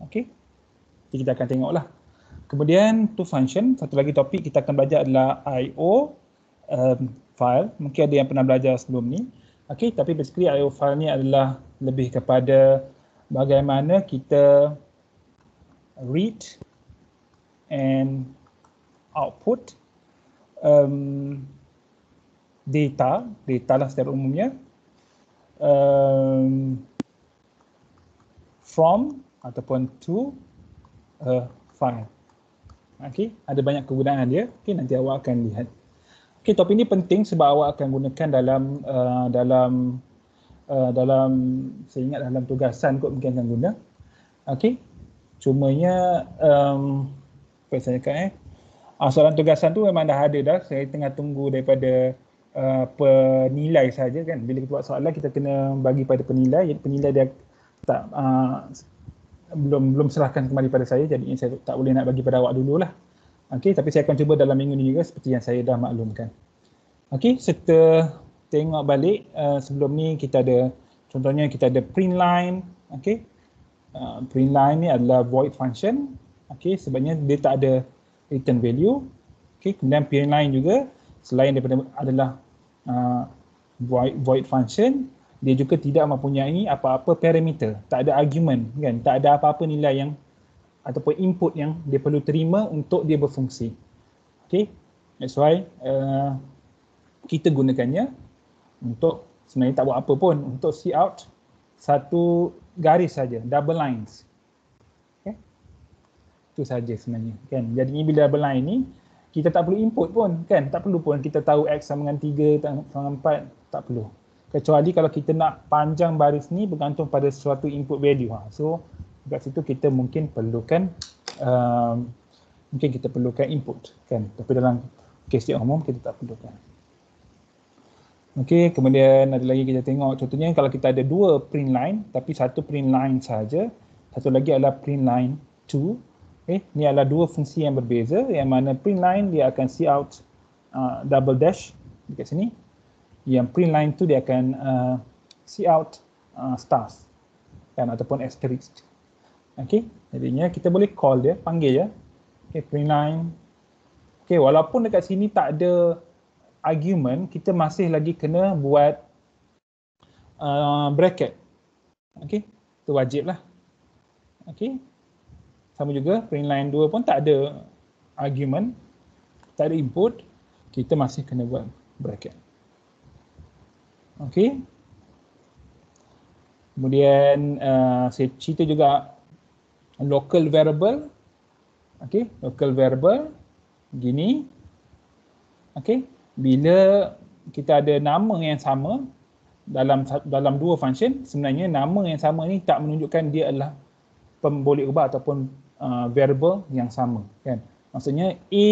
Okey. Kita akan tengoklah. Kemudian to function, satu lagi topik kita akan belajar adalah IO file. Mungkin ada yang pernah belajar sebelum ni. Okey, tapi basically IO file ni adalah lebih kepada bagaimana kita read and output data lah secara umumnya from ataupun to a file. Okey, ada banyak kegunaan dia. Okey, nanti awak akan lihat. Okey, topik ini penting sebab awak akan gunakan dalam saya ingat dalam tugasan kot mungkin akan guna. Okey. Cumanya apa saya cakap soalan tugasan tu memang dah ada dah. Saya tengah tunggu daripada penilai saja kan. Bila kita buat soalan kita kena bagi pada penilai. Jadi penilai dia tak belum serahkan kembali pada saya, jadi saya tak boleh nak bagi pada awak dululah. Okey, tapi saya akan cuba dalam minggu ni juga seperti yang saya dah maklumkan. Okey, serta tengok balik sebelum ni kita ada contohnya kita ada print line. Okey. Print line ni adalah void function. Okey, sebabnya dia tak ada return value. Okey, kemudian print line juga selain daripada adalah void function, dia juga tidak mempunyai apa-apa parameter, tak ada argument kan, tak ada apa-apa nilai yang ataupun input yang dia perlu terima untuk dia berfungsi. Okey, that's why kita gunakannya untuk sebenarnya tak buat apa pun, untuk see out satu garis saja, double lines. Okey, itu saja sebenarnya kan. Jadi bila double line ni kita tak perlu input pun kan, tak perlu pun kita tahu x sama dengan 3 sama 4, tak perlu. Kecuali kalau kita nak panjang baris ni bergantung pada suatu input value. So dekat situ kita mungkin perlukan input kan. Tapi dalam kes yang umum kita tak perlukan. Okey, kemudian ada lagi kita tengok contohnya kalau kita ada dua print line tapi satu print line saja, satu lagi adalah print line 2. Okey, ni adalah dua fungsi yang berbeza yang mana print line dia akan see out double dash dekat sini. Yang print line tu dia akan see out stars kan ataupun asterisk. Okey, jadinya kita boleh call dia, panggil ya. Okey, print line. Okey, walaupun dekat sini tak ada argument, kita masih lagi kena buat bracket. Okey, itu wajib lah. Okey, sama juga print line 2 pun tak ada argument, tak ada input, kita masih kena buat bracket. Okey. Kemudian saya cerita juga local variable. Okey, local variable gini. Okey, bila kita ada nama yang sama dalam dua function, sebenarnya nama yang sama ni tak menunjukkan dia adalah boleh ubah ataupun variable yang sama kan. Maksudnya a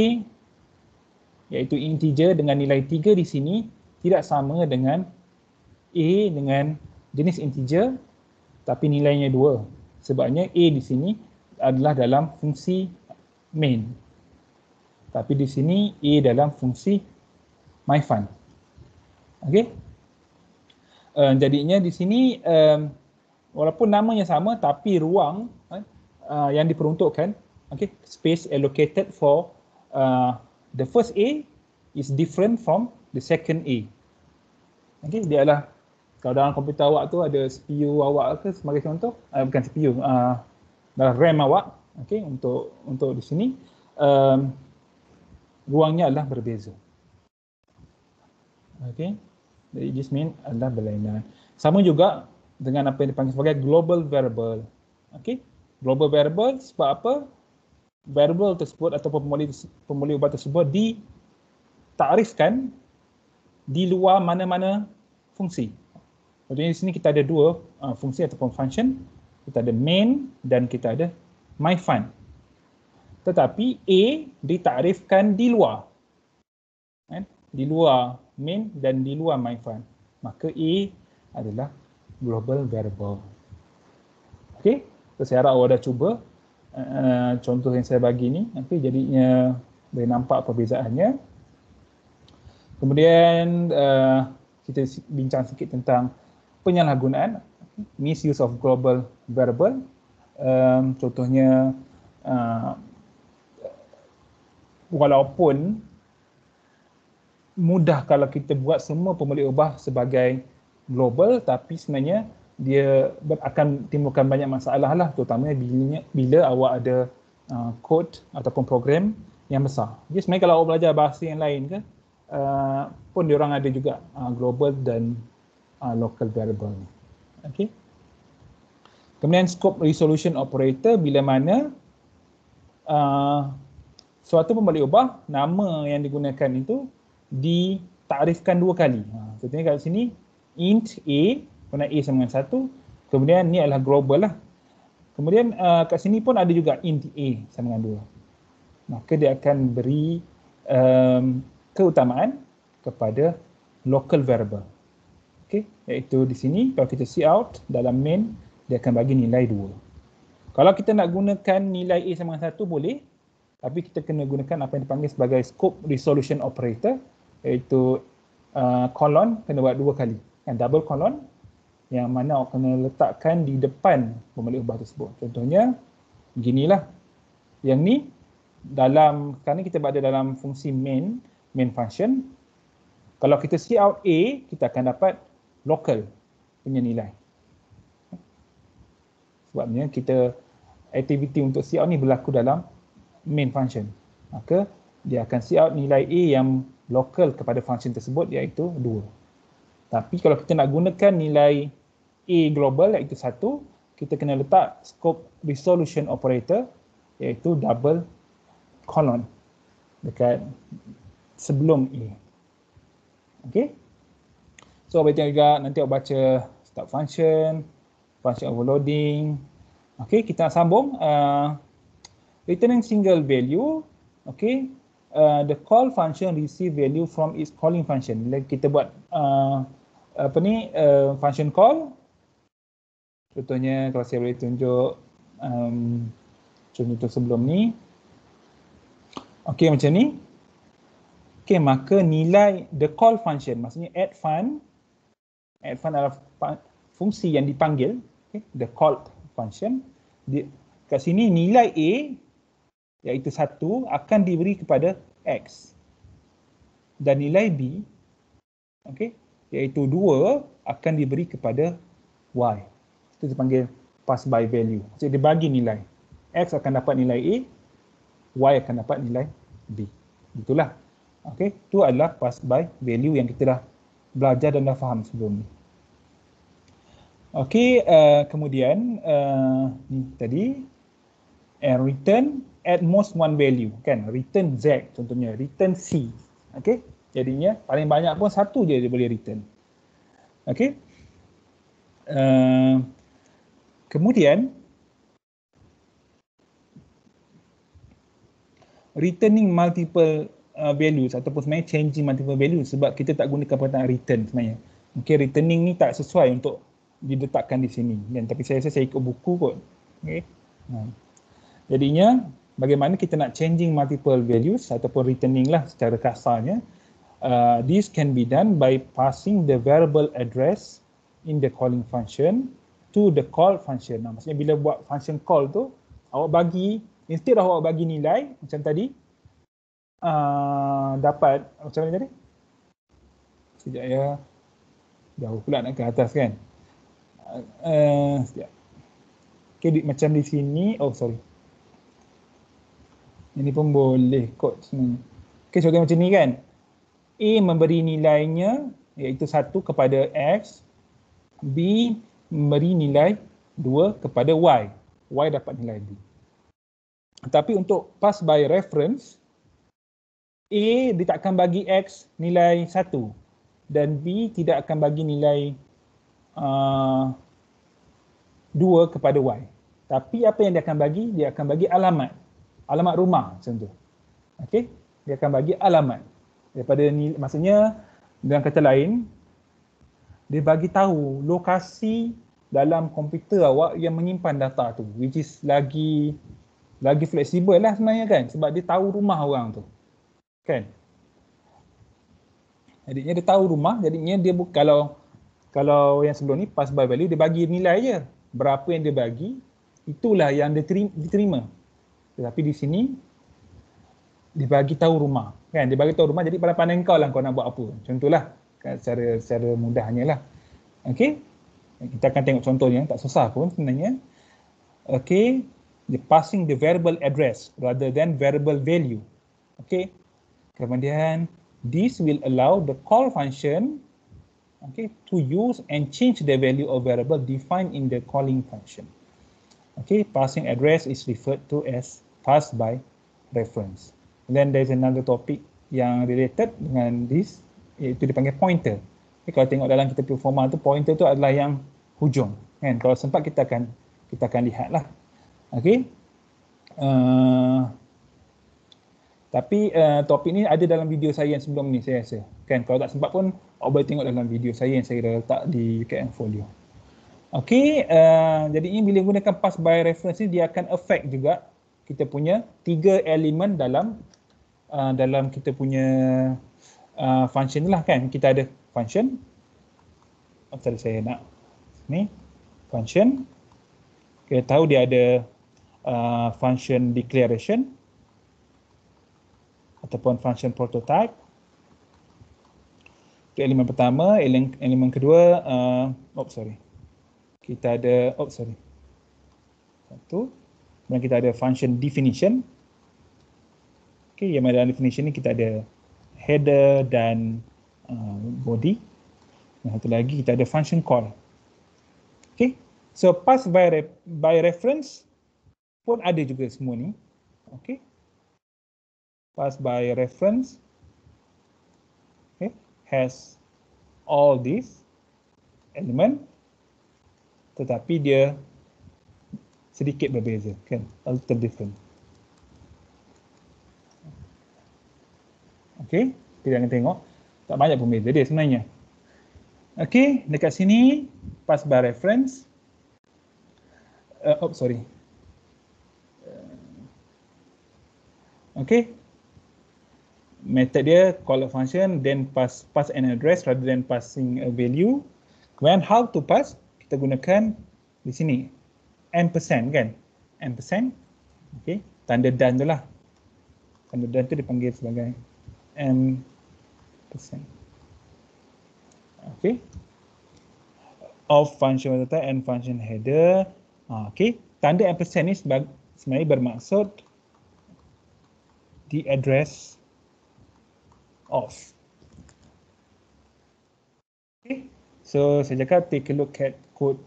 iaitu integer dengan nilai 3 di sini tidak sama dengan a dengan jenis integer tapi nilainya 2. Sebabnya a di sini adalah dalam fungsi main. Tapi di sini a dalam fungsi myfun. Okey. Jadinya di sini walaupun namanya sama tapi ruang yang diperuntukkan, okey, space allocated for the first a is different from the second a. Okey, dia adalah kalau dalam komputer awak tu ada CPU awak ke sebagai contoh, bukan CPU, dalam RAM awak, okey, untuk di sini ruangnya adalah berbeza. Okey, jadi this mean adalah berlainan. Sama juga dengan apa yang dipanggil sebagai global variable. Okey, global variable sebab apa? Variable tersebut ataupun pemboleh ubah tersebut ditakrifkan di luar mana-mana fungsi. Jadi di sini kita ada dua fungsi ataupun function. Kita ada main dan kita ada myfun. Tetapi A ditakrifkan di luar. Di luar main dan di luar myfun. Maka A adalah global variable. Okey, so, saya harap awak dah cuba contoh yang saya bagi ni. Okey, jadinya boleh nampak perbezaannya. Kemudian kita bincang sikit tentang penyalahgunaan, misuse of global variable. Contohnya walaupun mudah kalau kita buat semua pemilik ubah sebagai global, tapi sebenarnya dia akan timbulkan banyak masalah lah, terutamanya bila awak ada kod ataupun program yang besar. Jadi sebenarnya kalau awak belajar bahasa yang lain ke, pun diorang ada juga global dan local variable. Okay. Kemudian scope resolution operator, bila mana suatu pemilik ubah, nama yang digunakan itu ditakrifkan dua kali. Contohnya kat sini int a, mana a sama dengan 1, kemudian ni adalah global lah. Kemudian kat sini pun ada juga int a sama dengan 2. Maka dia akan beri keutamaan kepada local variable. Okey, iaitu di sini kalau kita cout dalam main, dia akan bagi nilai 2. Kalau kita nak gunakan nilai a sama dengan 1 boleh, tapi kita kena gunakan apa yang dipanggil sebagai scope resolution operator, iaitu colon kena buat 2 kali, double colon, yang mana awak kena letakkan di depan pemilik ubah tersebut. Contohnya beginilah. Yang ni dalam, sekarang ni kita berada dalam fungsi main function. Kalau kita cout a, kita akan dapat local punya nilai. Sebabnya kita aktiviti untuk cout ni berlaku dalam main function. Maka dia akan cout nilai a yang local kepada function tersebut, iaitu 2. Tapi kalau kita nak gunakan nilai a global iaitu 1, kita kena letak scope resolution operator, iaitu double colon dekat sebelum a. Okey. So awak juga nanti awak baca start function, function overloading. Okey, kita sambung. Returning single value. Okey. The call function receive value from its calling function. Bila kita buat function call, contohnya kalau saya boleh tunjuk contoh sebelum ni. Okey, macam ni. Okey, maka nilai the call function, maksudnya add fun adalah fungsi yang dipanggil, okay, the call function. Kat sini nilai a iaitu 1 akan diberi kepada x, dan nilai b, okay, iaitu 2 akan diberi kepada y. Itu dipanggil pass by value. Jadi dia bagi nilai, x akan dapat nilai a, y akan dapat nilai b. Itulah. Okey, itu adalah pass by value yang kita dah belajar dan dah faham sebelum ni. Okey, kemudian ni tadi return at most one value, kan? Return z contohnya, return c. Okey, jadinya paling banyak pun 1 je dia boleh return. Okey. Kemudian returning multiple values ataupun sebenarnya changing multiple values, sebab kita tak gunakan perkataan return sebenarnya. Mungkin returning ni tak sesuai untuk diletakkan di sini, dan tapi saya rasa saya ikut buku kot. Okey. Jadinya bagaimana kita nak changing multiple values ataupun returning lah secara kasarnya. This can be done by passing the variable address in the calling function to the call function. Maksudnya bila buat function call tu, awak bagi, instead of awak bagi nilai macam tadi, dapat macam mana tadi? Sekejap ya. Jauh pula nak ke atas kan. Sekejap. Okay, macam di sini. Oh sorry. Ini pun boleh kot sebenarnya. Okay, contoh macam ni kan. A memberi nilainya iaitu 1 kepada X. B memberi nilai 2 kepada Y. Y dapat nilai B. Tapi untuk pass by reference, A dia tak akan bagi X nilai 1 dan B tidak akan bagi nilai 2 kepada Y. Tapi apa yang dia akan bagi? Dia akan bagi alamat rumah macam tu. Okey, dia akan bagi alamat daripada nilai, maksudnya dengan kata lain, dia bagi tahu lokasi dalam komputer awak yang menyimpan data tu, which is lagi fleksibel lah sebenarnya kan, sebab dia tahu rumah orang tu. Kan? Jadinya dia tahu rumah, jadinya dia kalau yang sebelum ni pass by value, dia bagi nilai je. Berapa yang dia bagi, itulah yang diterima. Tetapi di sini dibagi tahu rumah, kan? Dibagi tahu rumah, jadi pandai-pandai kau lah kau nak buat apa. Contohlah, kan, secara mudahnya lah. Okey, kita akan tengok contohnya, tak susah pun sebenarnya. Okey, the passing the variable address rather than variable value. Okey, kemudian this will allow the call function, okay, to use and change the value of variable defined in the calling function. Okay, passing address is referred to as pass by reference. And then there's another topic yang related dengan this, iaitu dipanggil pointer. Okay, kalau tengok dalam kita punya format tu, pointer tu adalah yang hujung. Kan? Kalau sempat kita akan lihatlah. Okay. Tapi topik ni ada dalam video saya yang sebelum ni, saya rasa. Kan, kalau tak sempat pun awak boleh tengok dalam video saya yang saya dah letak di UKM Folio. Okey, jadi ini bila gunakan pass by reference ni, dia akan affect juga kita punya 3 elemen dalam kita punya function ni lah, kan. Kita ada function. Tadi saya nak ni function. Kita tahu dia ada function declaration ataupun function prototype. Itu elemen pertama. Elemen kedua, kita ada, satu. Kemudian kita ada function definition. Okay, yang dalam definition ni kita ada header dan body. Dan satu lagi kita ada function call. Okay, so pass by reference pun ada juga semua ni. Okay, pass by reference, okay, has all these element, tetapi dia sedikit berbeza, kan? A little different. Okay, kita akan tengok tak banyak pun beza dia sebenarnya. Okay, dekat sini pass by reference. Okay, method dia call a function, then pass an address rather than passing a value. Kemudian how to pass, kita gunakan di sini ampersand, kan? Ampersand. Okay, tanda dan tu lah. Tanda dan tu dipanggil sebagai ampersand. Okay, of function metadata and function header. Okay, tanda ampersand ni sebenarnya bermaksud the address of. Okay, so saya cakap take a look at code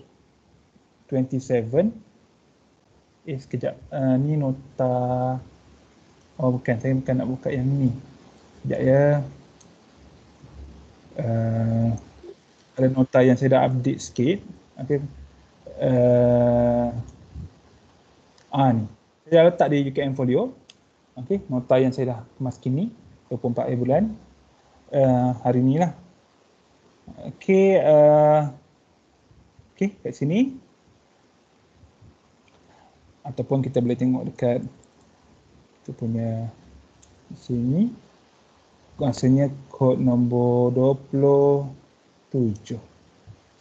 27. Sekejap, ni nota, bukan, saya bukan nak buka yang ni. Sekejap ya. Ada nota yang saya dah update sikit. Okay. Ni saya dah letak di UKM Folio. Okay, nota yang saya dah kemas kini 24 bulan hari ni lah. Okay, okay, kat sini ataupun kita boleh tengok dekat kita punya di sini, rasanya kod nombor 27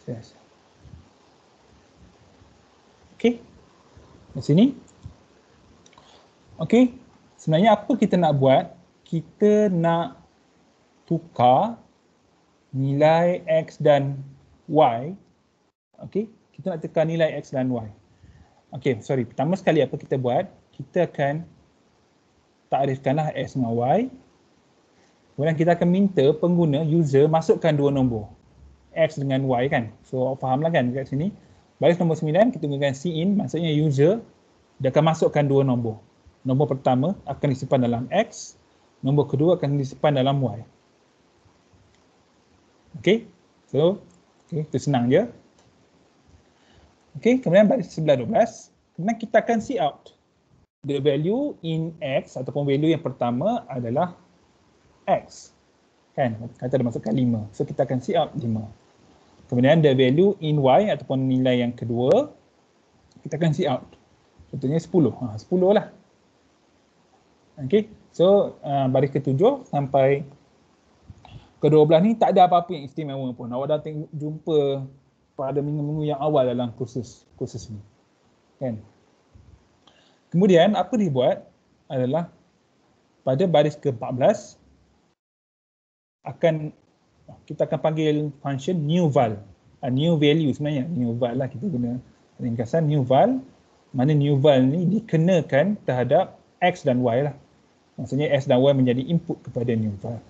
saya rasa. Okay, di sini. Okay, sebenarnya apa kita nak buat? Kita nak tukar nilai X dan Y. Okay, kita nak tukar nilai X dan Y. Okay, sorry. Pertama sekali apa kita buat? Kita akan takrifkanlah X dengan Y. Kemudian kita akan minta pengguna, user, masukkan dua nombor. X dengan Y, kan? So, fahamlah kan kat sini. Baris nombor 9, kita gunakan cin, maksudnya user, dia akan masukkan dua nombor. Nombor pertama akan disimpan dalam X, nombor kedua akan disimpan dalam Y. Okay, so, okay, itu senang je. Okay, kemudian baris sebelah 12, kemudian kita akan see out. The value in X ataupun value yang pertama adalah X. Kan, kata dia masukkan 5. So, kita akan see out 5. Kemudian the value in Y ataupun nilai yang kedua, kita akan see out. Contohnya 10. 10 lah. Okay, so baris ke-7 sampai ke-12 ni tak ada apa-apa yang istimewa pun. Awak dah jumpa pada minggu-minggu yang awal dalam kursus ni. Kan? Kemudian apa dibuat adalah pada baris ke-14 kita akan panggil function new val. New value sebenarnya, new val lah kita guna ringkasan new val. Mana new val ni dikenakan terhadap x dan y lah. Maksudnya x dan y menjadi input kepada new val.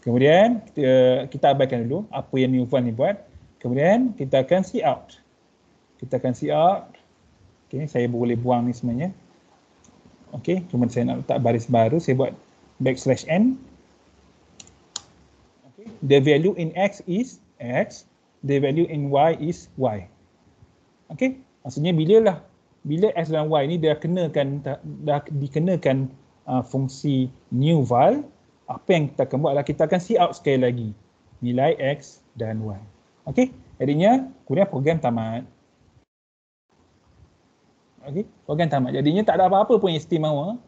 Kemudian kita abaikan dulu apa yang new val ni buat. Kemudian kita akan cout. Kita akan cout. Okay, saya boleh buang ni sebenarnya. Okay, cuma saya nak letak baris baru, saya buat \n. Okay, the value in x is x, the value in y is y. Okay, maksudnya bila x dan y ni dah dikenakan fungsi new val, apa yang kita akan buat adalah kita akan cout sekali lagi nilai x dan y. Okay, jadinya kemudian program tamat. Okay, program tamat. Jadinya tak ada apa-apa pun yang istimewa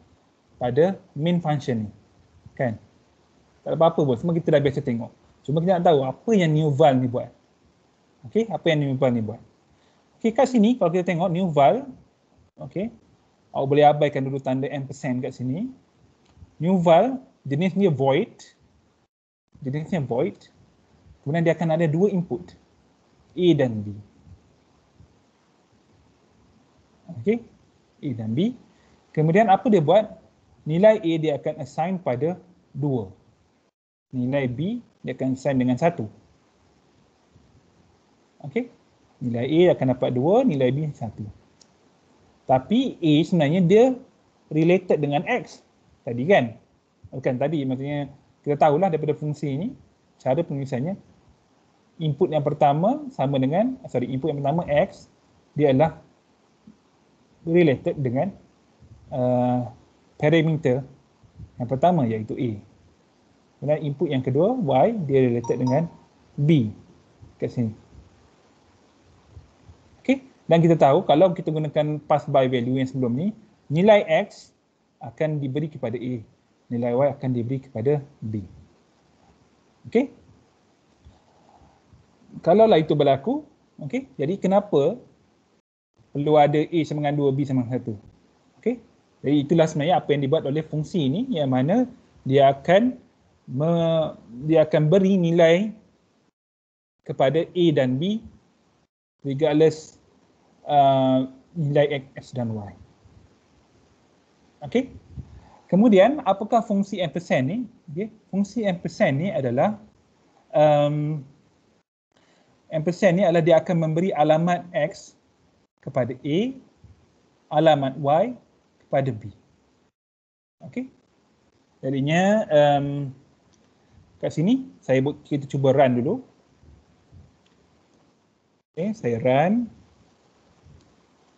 pada main function ni. Kan? Tak ada apa-apa pun. Semua kita dah biasa tengok. Cuma kita nak tahu apa yang new val ni buat. Okay, apa yang new val ni buat. Okay, kat sini kalau kita tengok new val, okay, awak boleh abaikan dulu tanda ampersand kat sini. New val, jenisnya void. Jenisnya void. Kemudian dia akan ada dua input, A dan B. Okay, A dan B. Kemudian apa dia buat? Nilai A dia akan assign pada 2. Nilai B dia akan assign dengan 1. Okay, nilai A akan dapat 2, nilai B 1. Tapi A sebenarnya dia related dengan X tadi kan? Bukan tadi, maksudnya kita tahulah daripada fungsi ini, cara penulisannya, input yang pertama sama dengan, input yang pertama X, dia adalah related dengan parameter yang pertama iaitu A. Kemudian input yang kedua Y, dia related dengan B kat sini. Okey, dan kita tahu kalau kita gunakan pass by value yang sebelum ni, nilai X akan diberi kepada A, nilai Y akan diberi kepada B. Okey. Kalaulah itu berlaku, okey, jadi kenapa perlu ada A sama dengan 2, B sama dengan 1. Okey. Jadi itulah sebenarnya apa yang dibuat oleh fungsi ini, yang mana dia akan beri nilai kepada A dan B regardless nilai X dan Y. Okey. Kemudian apakah fungsi ampersand ni? Okay. Fungsi ampersand ni adalah ampersand ni adalah dia akan memberi alamat X kepada A, alamat Y kepada B. Okey. Jadinya kat sini kita cuba run dulu. Okey, saya run.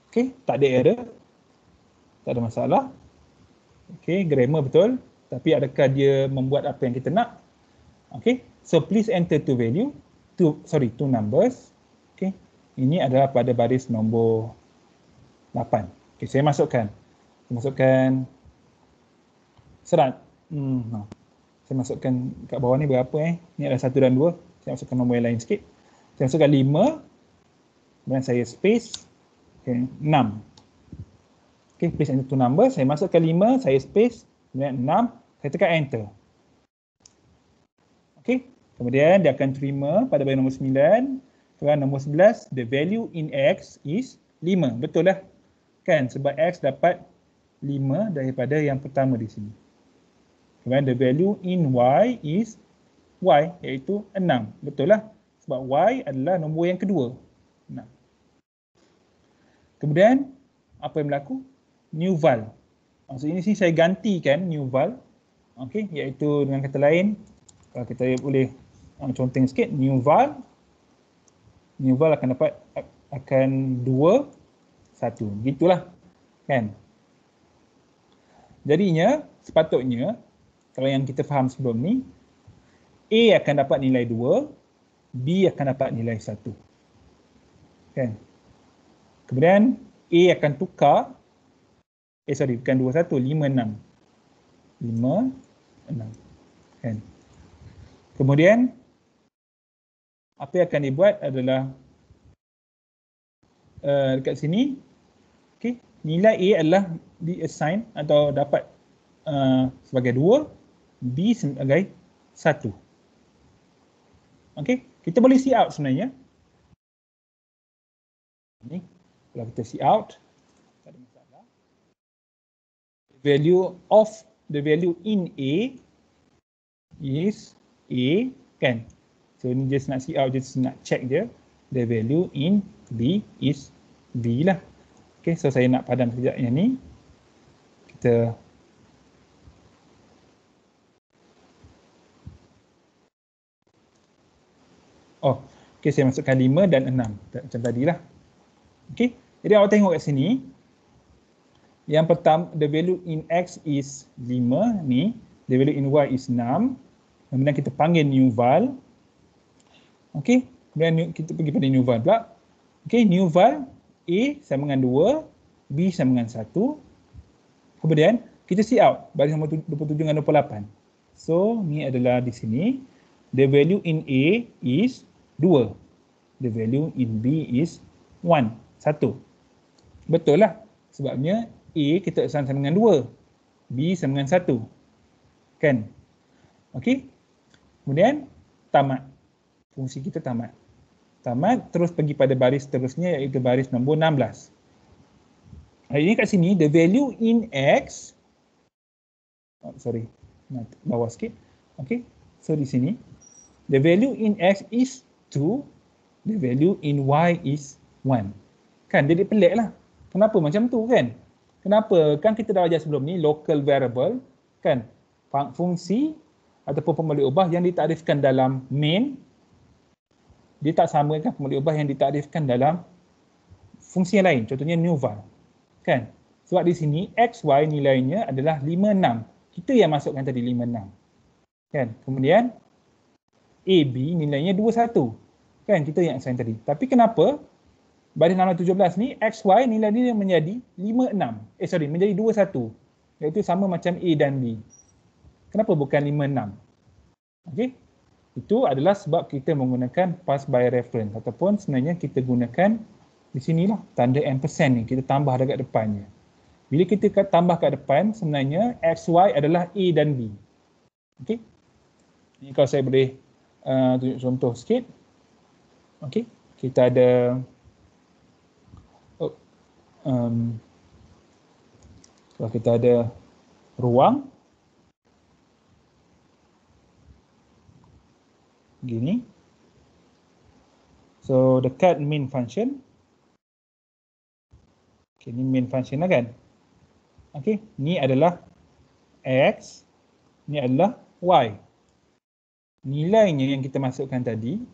Okey, tak ada error. Tak ada masalah. Okey, grammar betul. Tapi adakah dia membuat apa yang kita nak? Okey, so please enter two numbers. Okey, ini adalah pada baris nombor 8. Okey, saya masukkan serat. Saya masukkan kat bawah ni berapa Ni ada 1 dan 2. Saya masukkan nombor yang lain sikit. Saya masukkan 5. Kemudian saya space. Okey, 6. Okey, please enter two number. Saya masukkan 5, saya space. Kemudian 6, saya tekan enter. Okey, kemudian dia akan terima pada baris nombor 9. Kemudian nombor 11, the value in X is 5. Betul lah. Kan, sebab X dapat 5 daripada yang pertama di sini. Kemudian the value in Y is Y, iaitu 6. Betul lah. Sebab Y adalah nombor yang kedua. 6. Kemudian, apa yang berlaku? New val. Maksudnya sini saya gantikan new val. Okey, iaitu dengan kata lain, kalau kita boleh conteng sikit, new val akan 2, 1. Gitulah. Kan? Jadinya, sepatutnya, kalau yang kita faham sebelum ni, A akan dapat nilai 2, B akan dapat nilai 1. Kan? Kemudian, A akan tukar, bukan 2, 1, 5, 6. 5, 6. Kan? Kemudian, apa yang akan dibuat adalah dekat sini, okay, nilai A adalah di-assign atau dapat sebagai 2, B sebagai 1. Okey, kita boleh see out sebenarnya. Ni, kalau kita see out, tak ada masalah. The value in A is A, kan? So ni just nak see out, just nak check je. The value in B is B lah. Okay, so saya nak padam sekejap yang ni. Kita okay, saya masukkan 5 dan 6 macam tadilah. Okay, jadi awak tengok kat sini. Yang pertama, the value in X is 5 ni, the value in Y is 6. Kemudian kita panggil new val. Okay, kemudian kita pergi pada new val pula. Okay, new val A sama dengan 2, B sama dengan 1. Kemudian kita see out baris nombor 27 dengan 28. So ni adalah di sini. The value in A is 2. The value in B is 1. 1. Betul lah. Sebabnya A kita sama dengan 2. B sama dengan 1. Kan? Okey. Kemudian tamat. Fungsi kita tamat. Tamat, terus pergi pada baris seterusnya iaitu baris nombor 16. Hari ini kat sini, the value in X, bawah sikit. Okay, so di sini, the value in X is 2, the value in Y is 1. Kan, jadi pelik lah. Kenapa macam tu kan? Kenapa? Kan kita dah ajar sebelum ni, local variable, kan? Fungsi ataupun pembalik ubah yang ditakdirkan dalam main, dia tak sama dengan pembalik ubah yang ditakdirkan dalam fungsi yang lain, contohnya new val. Kan? Sebab di sini XY nilainya adalah 5, 6. Kita yang masukkan tadi 5, 6. Kan? Kemudian AB nilainya 2, 1. Kan? Kita yang assign tadi. Tapi kenapa baris 16, 17 ni XY nilai dia menjadi 5, 6. Menjadi 2, 1. Iaitu sama macam A dan B. Kenapa bukan 5, 6? Okey. Itu adalah sebab kita menggunakan pass by reference ataupun sebenarnya kita gunakan di sinilah tanda ampersand ni, kita tambah dekat depannya. Bila kita tambah kat depan, sebenarnya XY adalah A dan B. Okey. Ini kalau saya boleh tunjuk contoh sikit. Okey. Kita ada kalau kita ada ruang gini. So dekat main function. Okay, ni main function lah kan. Okay, ni adalah X, ni adalah Y. Nilainya yang kita masukkan tadi,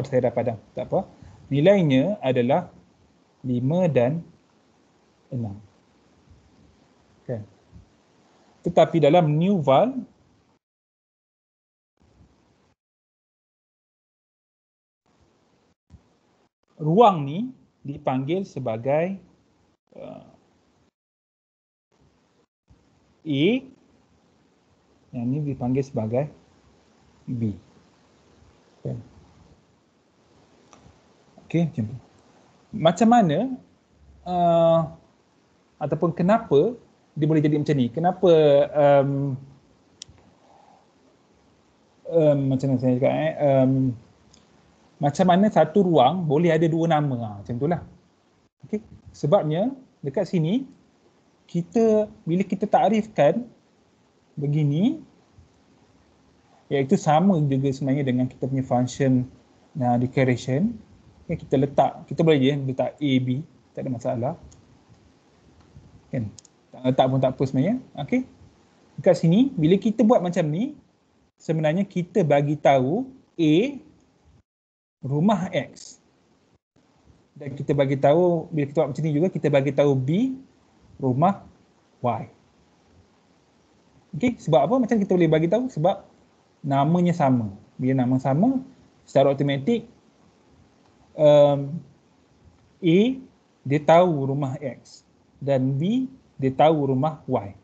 saya dah padam, tak apa. Nilainya adalah 5 dan 6. Okay. Tetapi dalam new val, ruang ni dipanggil sebagai A, yang ni dipanggil sebagai B. Okey, macam tu. Macam mana ataupun kenapa dia boleh jadi macam ni? Kenapa macam mana saya cakap macam mana satu ruang boleh ada dua nama, macam itulah. Okey, sebabnya dekat sini bila kita takrifkan begini, iaitu sama juga sebenarnya dengan kita punya function declaration. Okay, kita boleh je letak A, B, tak ada masalah. Kan? Tak letak pun tak apa sebenarnya. Okey. Dekat sini bila kita buat macam ni, sebenarnya kita bagi tahu A rumah X. Dan kita bagi tahu, bila kita buat macam ni juga, kita bagi tahu B rumah Y. Okey, sebab apa? Macam kita boleh bagi tahu sebab namanya sama. Bila nama sama, secara automatik A dia tahu rumah X dan B dia tahu rumah Y.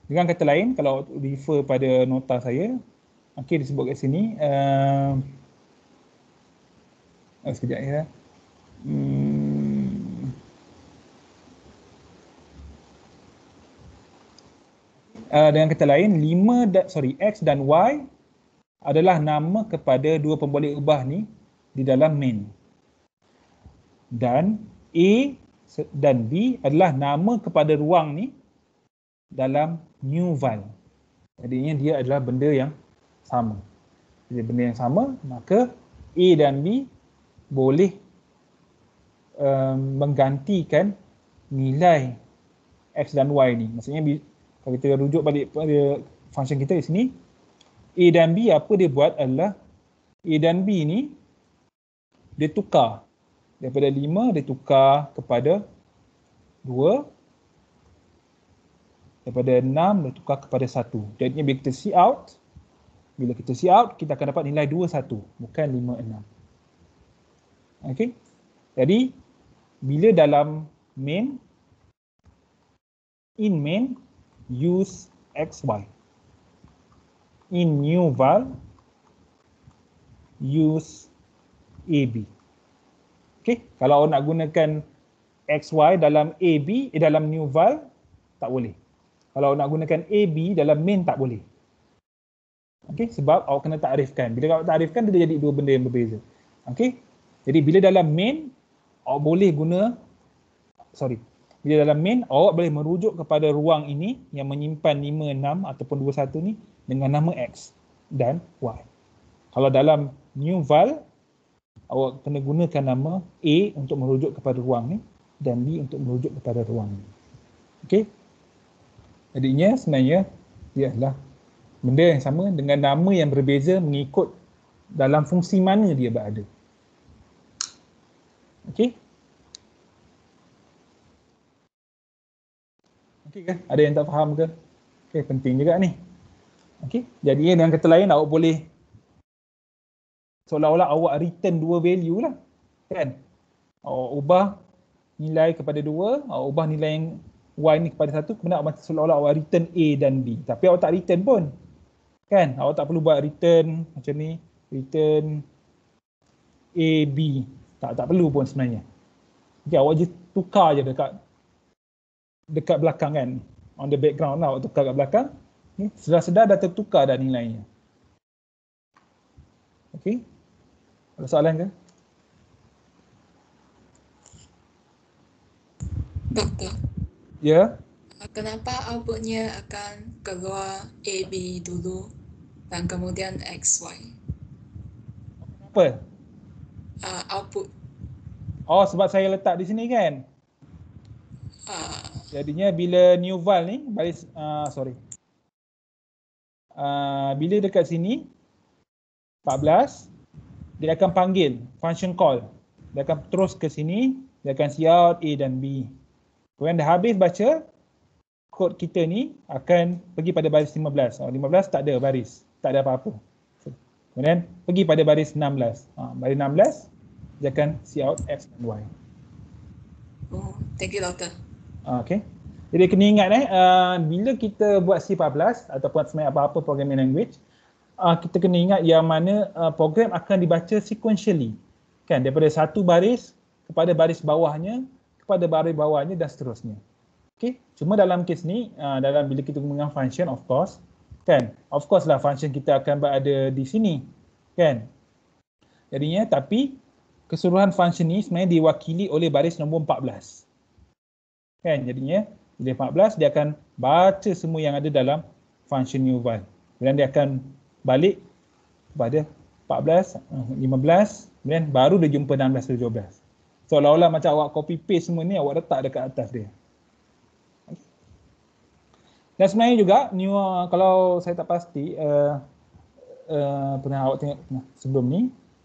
Dengan kata lain, kalau refer pada nota saya, okey, disebut kat sini sekejap ya. Dengan kata lain, X dan Y adalah nama kepada dua pemboleh ubah ni di dalam main. Dan A dan B adalah nama kepada ruang ni dalam new val. Jadinya dia adalah benda yang sama. Jadi benda yang sama, maka A dan B boleh menggantikan nilai X dan Y ni. Maksudnya kalau kita rujuk balik pada function kita di sini, A dan B apa dia buat adalah A dan B ni dia tukar daripada 5 dia tukar kepada 2, daripada 6 dia tukar kepada 1. Jadinya bila kita see out kita akan dapat nilai 2 1 bukan 5 6. Okey. Jadi bila dalam main, in main use XY. In new val use AB. Okey, kalau nak gunakan XY dalam AB dalam new val tak boleh. Kalau nak gunakan AB dalam main tak boleh. Okey, sebab awak kena takrifkan. Bila awak takrifkan dia jadi dua benda yang berbeza. Okey. Jadi bila dalam main awak boleh bila dalam main awak boleh merujuk kepada ruang ini yang menyimpan 5 6 ataupun 2 1 ni dengan nama X dan Y. Kalau dalam new val awak kena gunakan nama A untuk merujuk kepada ruang ni dan B untuk merujuk kepada ruang ni. Okey. Jadinya sebenarnya dia adalah benda yang sama dengan nama yang berbeza mengikut dalam fungsi mana dia berada. Okey. Okey ke? Ada yang tak faham ke? Okey, penting juga ni. Okey. Jadi dengan kata lain awak boleh seolah-olah awak return dua value lah. Kan? Awak ubah nilai kepada 2, awak ubah nilai yang Y ni kepada 1, kemudian awak seolah-olah awak return A dan B. Tapi awak tak return pun. Kan? Awak tak perlu buat return macam ni, return A, B. Tak perlu pun sebenarnya. Okay, awak je tukar je dekat belakang kan. On the background lah awak tukar kat belakang. Okay. Sedar-sedar dah tertukar dah nilainya. Okey. Ada soalan ke? Doktor. Ya. Kenapa outputnya akan keluar A, B dulu dan kemudian X, Y? Apa? Output. Oh, sebab saya letak di sini kan. Jadinya bila new val ni baris bila dekat sini 14 dia akan panggil function call. Dia akan terus ke sini, dia akan see out A dan B. Kemudian dah habis baca, kod kita ni akan pergi pada baris 15. 15 tak ada baris, tak ada apa-apa. Kemudian pergi pada baris 16. Baris 16 dia akan see out X dan Y. Oh, thank you doktor. Okay. Jadi kena ingat bila kita buat C++ ataupun sebenarnya apa-apa programming language, kita kena ingat yang mana program akan dibaca sequentially. Kan, daripada satu baris kepada baris bawahnya, kepada baris bawahnya dan seterusnya. Okay. Cuma dalam kes ni, dalam bila kita menggunakan function of course lah function kita akan berada di sini. Kan. Jadinya tapi keseluruhan function ni sebenarnya diwakili oleh baris nombor 14. Kan, jadinya bila 14 dia akan baca semua yang ada dalam function new val. Kemudian dia akan balik kepada 14, 15, kemudian baru dia jumpa 16 dan 12. Seolah-olah macam awak copy paste semua ni awak letak dekat atas dia. Dan sebenarnya juga kalau saya tak pasti pernah awak tengok sebelum ni,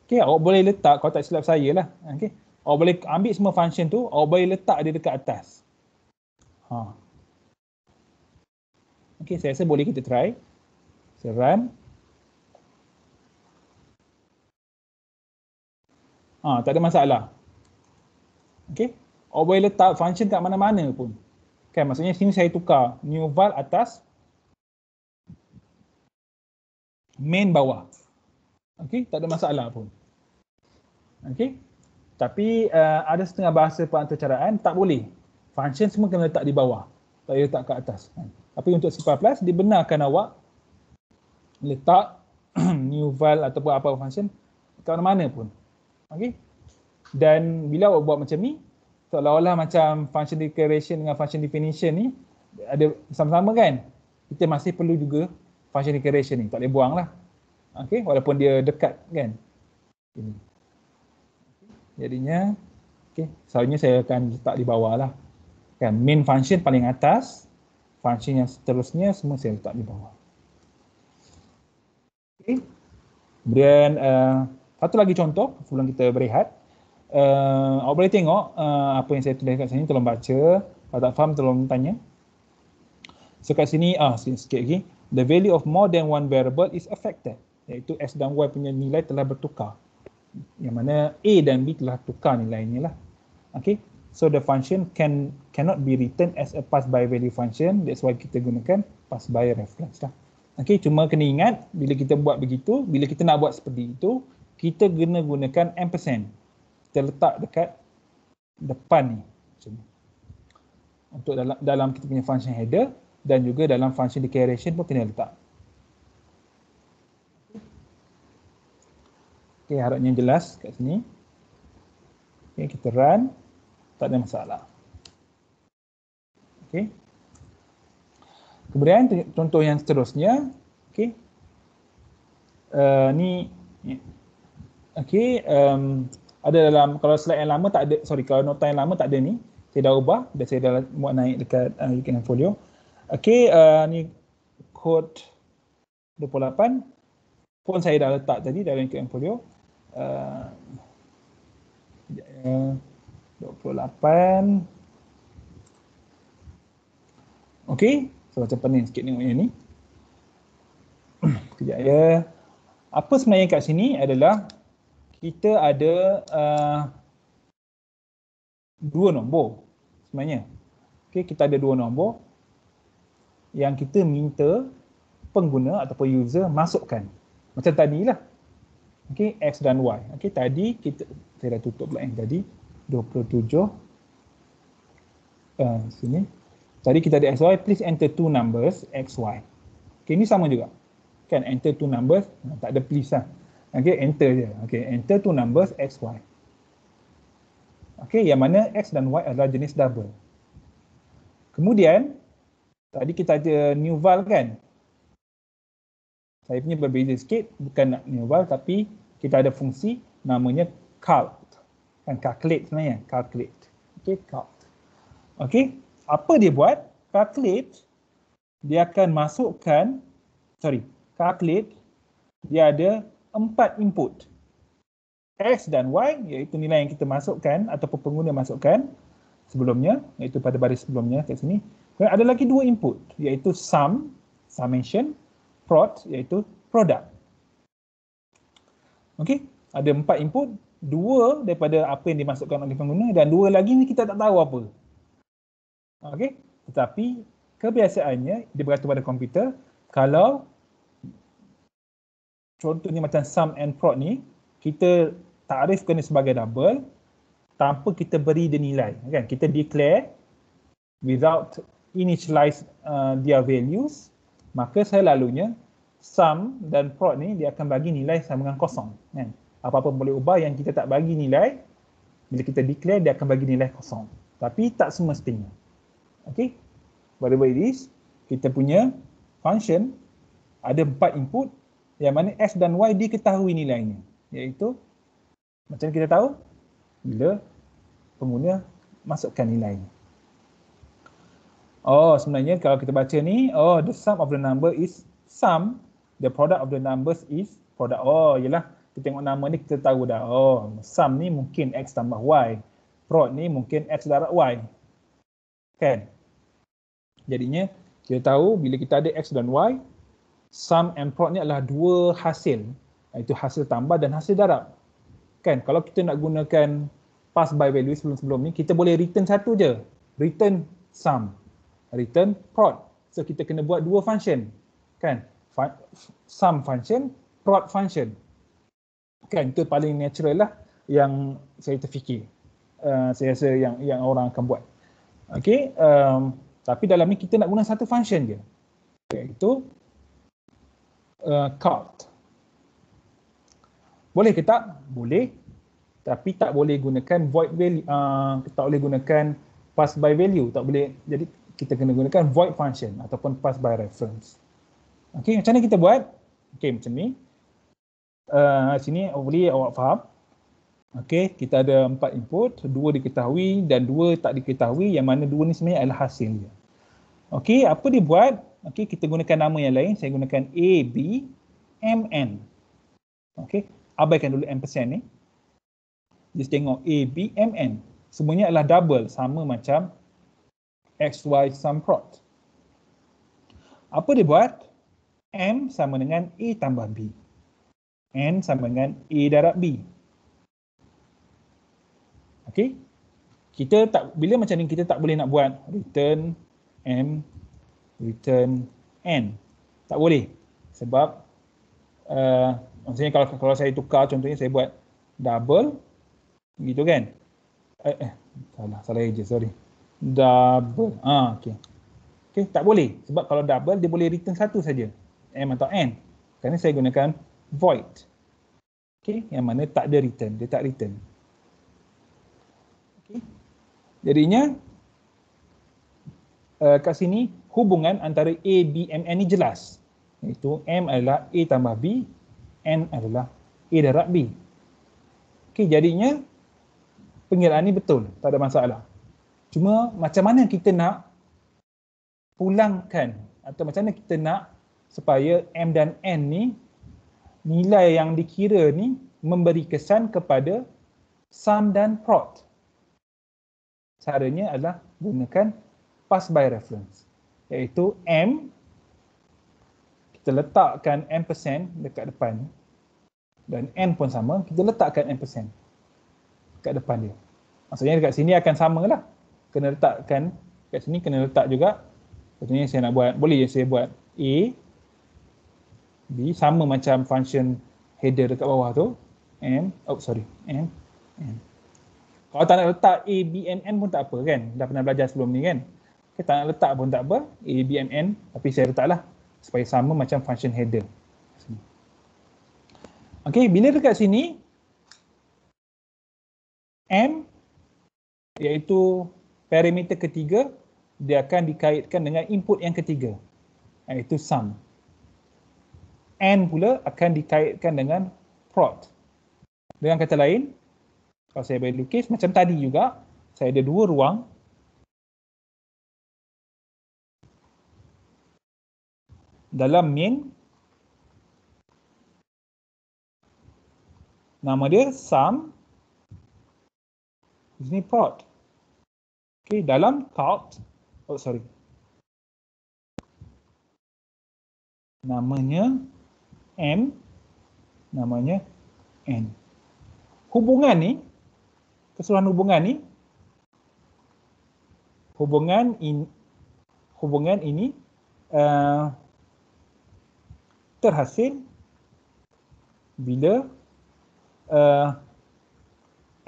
okey, awak boleh letak, kalau tak silap saya lah, okey, awak boleh ambil semua function tu, awak boleh letak dia dekat atas. Okey, saya rasa boleh kita try. Saya run. Tak ada masalah. Okey, awak boleh letak function kat mana-mana pun. Kan, maksudnya sini saya tukar new val atas, main bawah. Okey, tak ada masalah pun. Okey. Tapi ada setengah bahasa pengaturcaraan tak boleh. Function semua kena letak di bawah. Tak boleh letak kat atas. Tapi untuk C++, dibenarkan awak letak new val ataupun apa function kat mana pun. Okey. Dan bila awak buat macam ni, seolah-olah macam function declaration dengan function definition ni ada sama-sama kan? Kita masih perlu juga function declaration ni, tak boleh buang lah. Okey, walaupun dia dekat kan. Ini. Jadinya, okey, selalunya saya akan letak di bawah lah. Kan, main function paling atas, function yang seterusnya semua saya letak di bawah. Okay. Kemudian satu lagi contoh sebelum kita berehat. Awak boleh tengok apa yang saya tulis kat sini, tolong baca. Kalau tak faham tolong tanya. So kat sini, sikit lagi. The value of more than one variable is affected. Iaitu x dan y punya nilai telah bertukar. Yang mana a dan b telah tukar nilainya lah. Okay. So the function cannot be written as a pass by value function. That's why kita gunakan pass by reference lah. Okay, cuma kena ingat bila kita buat begitu, bila kita nak buat seperti itu, kita kena gunakan ampersand. Kita letak dekat depan ni. Untuk dalam kita punya function header dan juga dalam function declaration pun kena letak. Okay, harapnya jelas kat sini. Okay, kita run. Tak ada masalah. Okay. Kemudian contoh yang seterusnya, okey. Ada dalam, kalau slide yang lama tak ada, kalau nota yang lama tak ada ni, saya dah ubah dan saya dah buat naik dekat UKM Folio. Okey, ni kod 28 pun saya dah letak tadi dalam UKM Folio. 28. Okey. So macam pening sikit tengok yang ni. Sekejap ya. Apa sebenarnya kat sini adalah kita ada dua nombor sebenarnya. Okay, kita ada dua nombor yang kita minta pengguna ataupun user masukkan. Macam tadilah. Okay, X dan Y. Okay, tadi saya dah tutup pula yang tadi. 27. Sini. Tadi kita ada XY, please enter two numbers, XY. Okay, ini sama juga. Kan, enter two numbers, tak ada please lah. Okay, enter je. Okay, enter two numbers, XY. Okay, yang mana X dan Y adalah jenis double. Kemudian, tadi kita ada new val kan? Saya punya berbeza sikit, bukan new val, tapi kita ada fungsi namanya calc. Kan, calculate sebenarnya, calculate. Okay, calc. Okay. Apa dia buat? Calculate, dia akan masukkan, calculate, dia ada 4 input. X dan Y, iaitu nilai yang kita masukkan ataupun pengguna masukkan sebelumnya, iaitu pada baris sebelumnya kat sini. Kemudian ada lagi 2 input, iaitu sum, summation, prod, iaitu product. Okey, ada 4 input, 2 daripada apa yang dimasukkan oleh pengguna dan 2 lagi ni kita tak tahu apa. Okey, tetapi kebiasaannya dia bergantung pada komputer. Kalau contohnya macam sum and prod ni, kita takrifkan sebagai double tanpa kita beri dia nilai, kan? Kita declare without initialize their values, maka selalunya sum dan prod ni dia akan bagi nilai sama dengan kosong, kan? Apa-apa boleh ubah yang kita tak bagi nilai, bila kita declare dia akan bagi nilai kosong. Tapi tak semestinya. Okay, whatever it is, kita punya function ada 4 input yang mana X dan Y diketahui nilainya, iaitu macam kita tahu bila pengguna masukkan nilainya. Oh, sebenarnya kalau kita baca ni, the sum of the number is sum, the product of the numbers is product. Oh, yelah, kita tengok nama ni kita tahu dah. Oh, sum ni mungkin X tambah Y, prod ni mungkin X darab Y. Kan? Jadinya kita tahu bila kita ada X dan Y, sum and prod ni adalah dua hasil, iaitu hasil tambah dan hasil darab. Kan, kalau kita nak gunakan pass by value sebelum-sebelum ni, kita boleh return satu je, return sum, return prod. So kita kena buat dua function, kan, sum function, prod function. Kan, itu paling natural lah yang saya terfikir. Saya rasa yang orang akan buat. Okay, Tapi dalam ni kita nak guna satu function je, iaitu count. Boleh ke tak? Boleh. Tapi tak boleh gunakan void value, tak boleh gunakan pass by value, tak boleh. Jadi kita kena gunakan void function ataupun pass by reference. Okey, macam mana kita buat? Okey, macam ni. Sini hopefully awak faham. Okey, kita ada 4 input, 2 diketahui dan 2 tak diketahui, yang mana 2 ni sebenarnya adalah hasil dia. Okey, apa dia buat? Okey, kita gunakan nama yang lain. Saya gunakan A, B, M, N. Okey, abaikan dulu ampersand ni. Just tengok A, B, M, N. Semuanya adalah double, sama macam X, Y, sum prod. Apa dia buat? M sama dengan A tambah B. N sama dengan A darab B. Okey? Kita tak, bila macam ni kita tak boleh nak buat return M, return N. Tak boleh. Sebab maksudnya kalau saya tukar, contohnya saya buat double gitu kan. Salah je, sorry. Double. Okey. Okey, tak boleh. Sebab kalau double dia boleh return satu saja, M atau N. Kerana saya gunakan void. Okey, yang mana tak ada return, dia tak return. Okey. Jadinya kat sini hubungan antara A, B, M, N ni jelas. Iaitu M adalah A tambah B, N adalah A darab B. Okey, jadinya pengiraan ni betul, tak ada masalah. Cuma macam mana kita nak pulangkan atau macam mana kita nak supaya M dan N ni nilai yang dikira ni memberi kesan kepada sum dan prod. Caranya adalah gunakan pass by reference, iaitu M, kita letakkan ampersand dekat depan ni, dan N pun sama, kita letakkan ampersand dekat depan dia. Maksudnya dekat sini akan sama lah. Kena letakkan, kat sini kena letak juga. Contohnya saya nak buat, boleh je saya buat A, B, sama macam function header dekat bawah tu, M, M, N. Kalau tak nak letak A, B, M, N pun tak apa kan, dah pernah belajar sebelum ni kan. Kita tak nak letak pun tak apa, A, B, M, N, tapi saya letaklah supaya sama macam function header. Okey, bila dekat sini, M, iaitu parameter ketiga, dia akan dikaitkan dengan input yang ketiga, iaitu sum. N pula akan dikaitkan dengan prod. Dengan kata lain, kalau saya boleh lukis macam tadi juga, saya ada dua ruang. Dalam main, nama dia sum, di sini prod. Okey, dalam count, namanya M, namanya N. Hubungan ni, keseluruhan hubungan ni, hubungan ini terhasil bila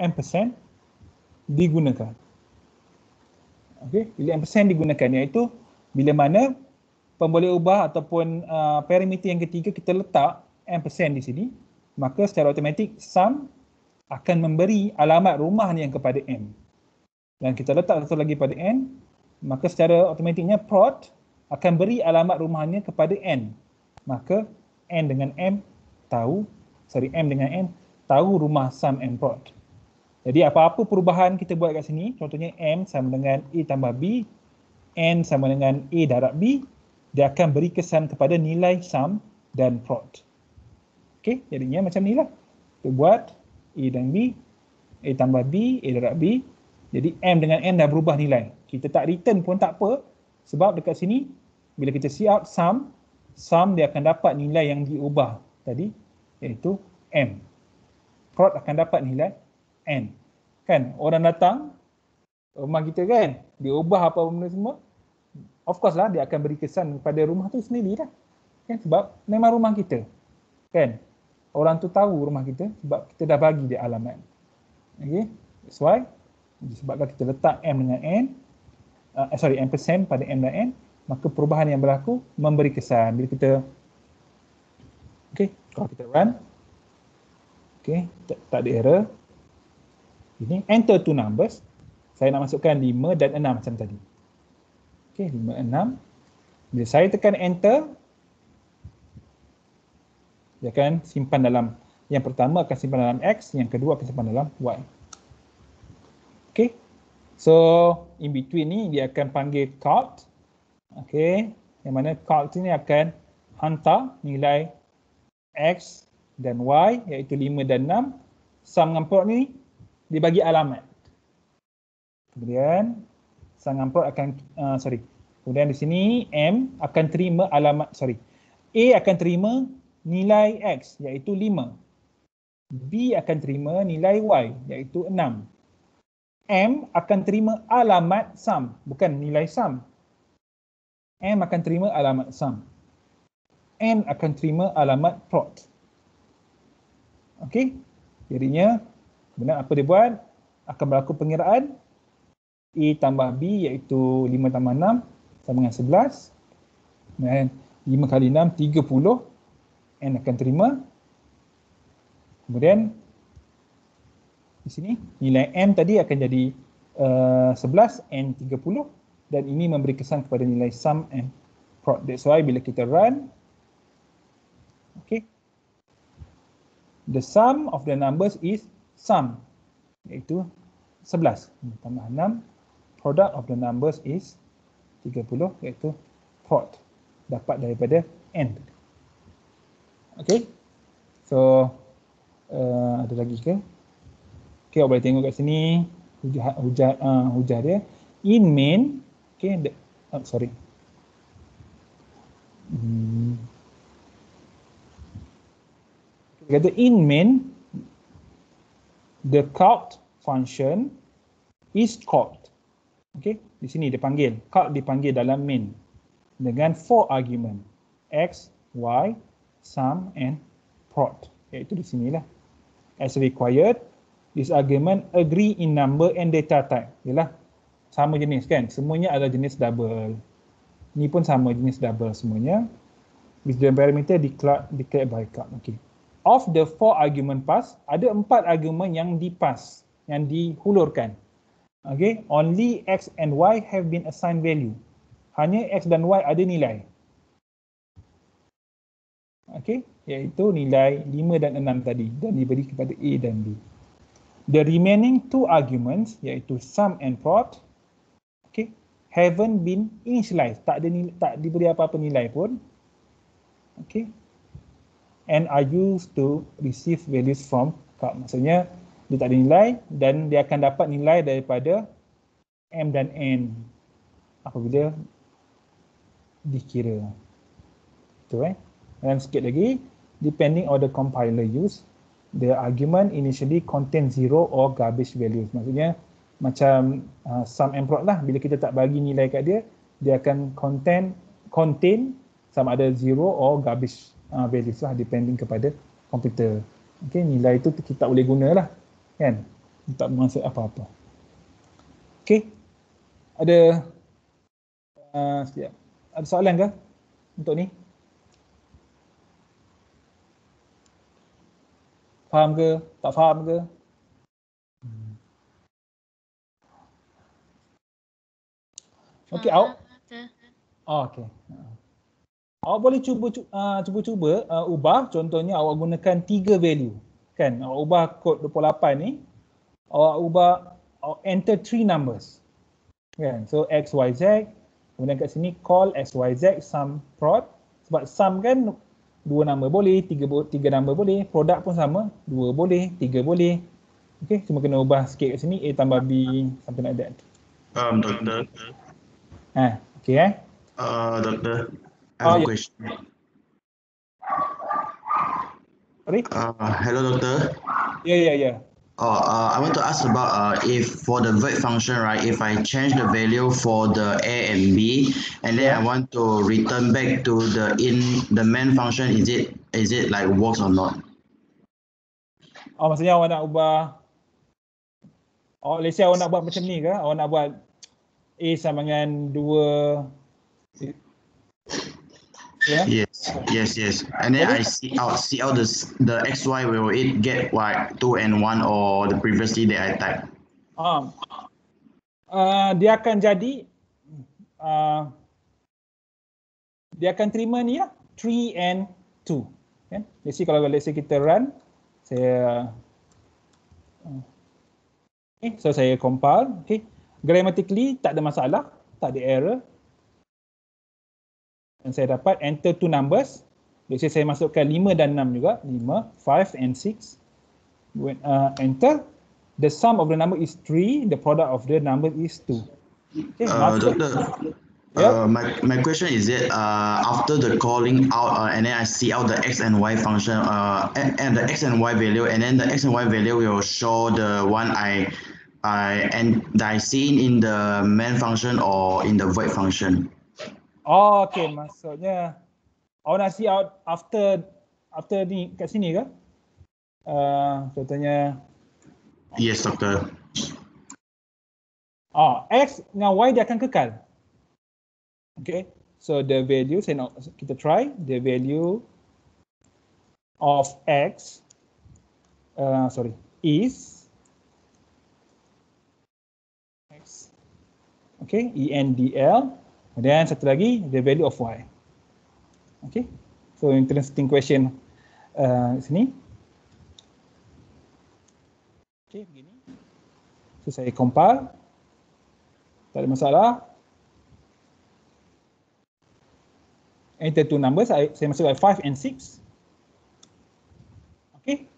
ampersand digunakan. Okey, bila ampersand digunakan, iaitu bila mana pemboleh ubah ataupun parameter yang ketiga kita letak ampersand di sini, maka secara automatik sum akan memberi alamat rumah yang kepada M. Dan kita letak satu lagi pada N, maka secara automatiknya prod akan beri alamat rumahnya kepada N. Maka M dengan N tahu rumah sum and prod. Jadi apa-apa perubahan kita buat kat sini, contohnya M sama dengan A tambah B, N sama dengan A darab B, dia akan beri kesan kepada nilai sum dan prod. Okey, jadinya macam ni lah. Kita buat A dan B, A tambah B, A darab B. Jadi M dengan N dah berubah nilai. Kita tak return pun tak apa, sebab dekat sini, bila kita cout sum dia akan dapat nilai yang diubah tadi, iaitu M. Prod akan dapat nilai N. Kan, orang datang rumah kita kan, dia ubah apa benda semua, of course lah dia akan beri kesan kepada rumah tu sendiri lah. Kan, sebab memang rumah kita. Kan, orang tu tahu rumah kita sebab kita dah bagi dia alamat. Okay, that's why, disebabkan kita letak M dengan N, ampersand pada M dan N, maka perubahan yang berlaku memberi kesan. Bila kita, kalau kita run, tak ada error. Ini enter two numbers. Saya nak masukkan 5 dan 6 macam tadi. 5, 6. Bila saya tekan enter, dia akan simpan dalam, yang pertama akan simpan dalam X, yang kedua akan simpan dalam Y. So in between ni dia akan panggil count. Yang mana count ni akan hantar nilai X dan Y, iaitu 5 dan 6. Sum dengan prod ni dia bagi alamat. Kemudian sum dengan prod akan kemudian di sini M akan terima alamat, A akan terima nilai X iaitu 5. B akan terima nilai Y iaitu 6. M akan terima alamat sum, bukan nilai sum. M akan terima alamat sum. N akan terima alamat prod. Jadinya kemudian apa dia buat? Akan berlaku pengiraan A tambah B iaitu 5 tambah 6 sama dengan 11. Dan 5 kali 6, 30. N akan terima. Kemudian di sini nilai M tadi akan jadi 11, N 30. Dan ini memberi kesan kepada nilai sum and prod. That's why bila kita run, the sum of the numbers is sum, iaitu 11 tambah 6. Product of the numbers is 30, iaitu prod, dapat daripada N. So ada lagi ke? Awak boleh tengok kat sini hujah dia. In main, kata in main, the count function is called. Di sini dia panggil, count dipanggil dalam main dengan 4 argument, X, Y, sum and prod. Iaitu di sinilah. As required, this argument agree in number and data type. Yalah, sama jenis kan? Semuanya adalah jenis double. Ni pun sama jenis double semuanya. With the parameter declared by count. Of the 4 argument pass, ada 4 argument yang dipass, yang dihulurkan. Only X and Y have been assigned value. Hanya X dan Y ada nilai. Iaitu nilai 5 dan 6 tadi dan diberi kepada A dan B. The remaining 2 arguments iaitu sum and prod haven't been initialized, tak diberi apa-apa nilai pun. And are used to receive values from count. Maksudnya dia tak ada nilai dan dia akan dapat nilai daripada M dan N apabila dikira. Betul Dan sikit lagi, depending on the compiler use, the argument initially contain 0 or garbage values. Maksudnya macam sum and prod lah, bila kita tak bagi nilai kat dia, dia akan contain sama ada 0 or garbage values lah, depending kepada komputer. Nilai itu kita tak boleh guna lah, kan? Tak bermaksud apa-apa. Ada ada soalan ke untuk ni? Faham ke? Tak faham ke? Awak. Awak boleh cuba ubah, contohnya awak gunakan 3 value. Kan? Awak ubah kod 28 ni, awak enter 3 numbers. Kan? So X, Y, Z, kemudian kat sini call X, Y, Z, sum, prod. Sebab sum kan 2 number boleh, 3 number boleh, product pun sama, 2 boleh, 3 boleh. Cuma kena ubah sikit kat sini, A tambah B, something like that. Doctor. Doctor, I have a question. Sorry? Hello, Doctor. Yeah. I want to ask about if for the void function, right, if I change the value for the A and B, and then I want to return back to the main function, is it like works or not? Maksudnya awak nak ubah, let's say awak nak buat macam ni ke? Awak nak buat A sama dengan 2. Yeah. Yes. And then I see out the XY, will it get like 2 and 1 or the previously that I typed? Dia akan jadi dia akan terima ni lah 3 and 2 kan. Jadi kalau let's say kita run, saya so saya compile, grammatically tak ada masalah, tak ada error. Dan saya dapat enter 2 numbers. Let's say saya masukkan 5 dan 6 juga, 5, 5 and 6. When enter, the sum of the number is 3, the product of the number is 2. Doctor, my question is that after the calling out and then I see out the x and y function and the x and y value, and then the x and y value will show the one I seen in the main function or in the void function. Okay, maksudnya nak see out after ni kat sini ke? Contohnya. Yes, Doctor. X dengan Y dia akan kekal. Okay, so the value, kita try the value of X is X. Okay, ENDL. Dan satu lagi, the value of Y. Okay, so interesting question sini. Okay, begini. So saya compile. Tak ada masalah. Enter 2 numbers, saya masukkan 5 and 6. Okay.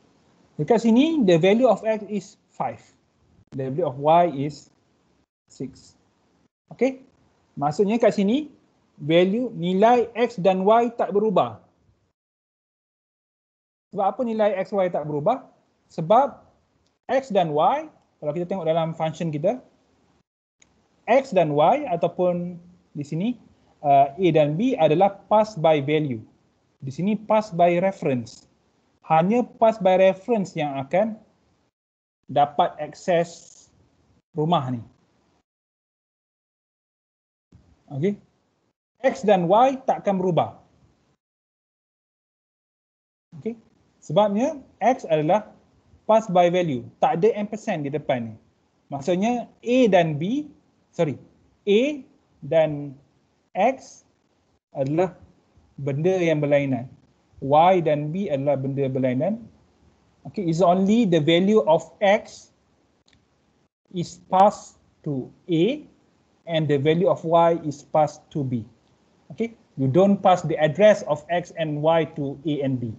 Dekat sini, the value of X is 5. The value of Y is 6. Okay. Maksudnya kat sini, nilai X dan Y tak berubah. Sebab apa nilai X, Y tak berubah? Sebab X dan Y, kalau kita tengok dalam function kita, X dan Y ataupun di sini A dan B adalah pass by value. Di sini pass by reference. Hanya pass by reference yang akan dapat akses rumah ni. Okay. X dan Y tak akan berubah. Okay. Sebabnya X adalah pass by value. Tak ada ampersand di depan ni. Maksudnya A dan X adalah benda yang berlainan. Y dan B adalah benda berlainan. Okay, it's only the value of X is passed to A and the value of Y is passed to B. Okay, you don't pass the address of X and Y to A and B.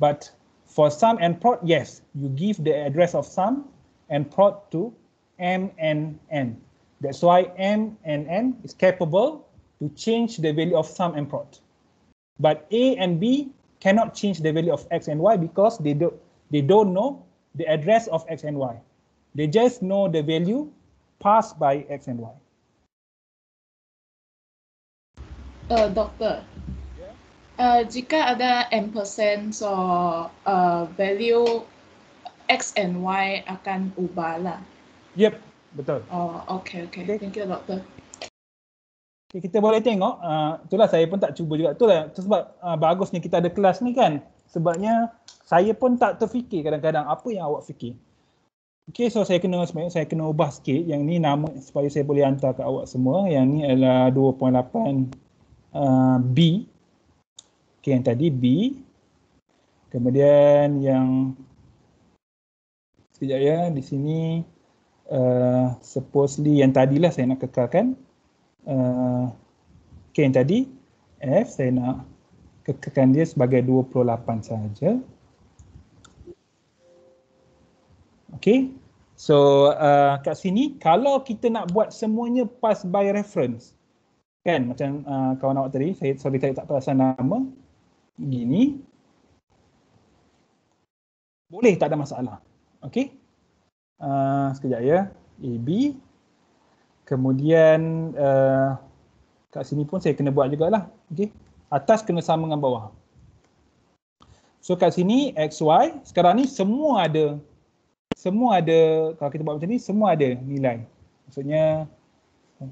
But for sum and prod, yes, you give the address of sum and prod to M and N. That's why M and N is capable to change the value of sum and prod. But A and B cannot change the value of X and Y because they don't know the address of X and Y. They just know the value passed by X and Y. Doktor, jika ada ampersand, so value X and Y akan ubah lah. Yep, betul. Okay. Thank you, Doktor. Okay, kita boleh tengok, itulah saya pun tak cuba juga. Itulah sebab bagusnya kita ada kelas ni kan. Sebabnya saya pun tak terfikir kadang-kadang apa yang awak fikir. Okay, so saya kena ubah sikit. Yang ni nama supaya saya boleh hantar ke awak semua. Yang ni adalah 2.8 B. Okay, yang tadi B. Kemudian yang sekejap ya, di sini supposedly yang tadilah saya nak kekalkan. Okay, yang tadi F saya nak kekalkan dia sebagai 28 saja. Okay, so kat sini kalau kita nak buat semuanya pass by reference, kan macam kawan awak tadi, saya tak perasan nama, gini, boleh, tak ada masalah. Okay, sekejap ya, AB, kemudian kat sini pun saya kena buat jugalah. Okay, atas kena sama dengan bawah. So kat sini XY, sekarang ni semua ada, kalau kita buat macam ni, semua ada nilai. Maksudnya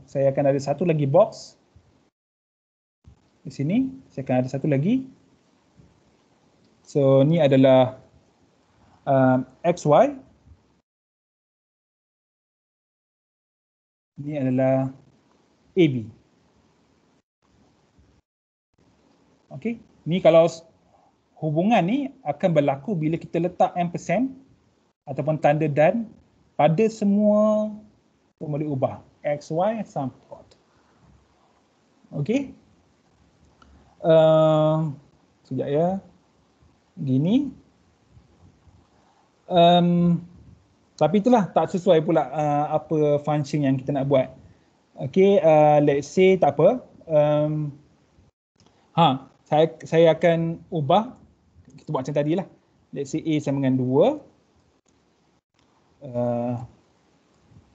Saya akan ada satu lagi box. Di sini, saya akan ada satu lagi. So, ni adalah XY. Ini adalah AB. Okey, ni kalau hubungan ni akan berlaku bila kita letak ampersand ataupun tanda dan pada semua boleh ubah XY sum prod. Okey. Sekejap ya. Gini. Tapi itulah tak sesuai pula apa function yang kita nak buat. Okey, let's say tak apa. Saya akan ubah, kita buat macam tadi lah. Let's say A sama dengan 2.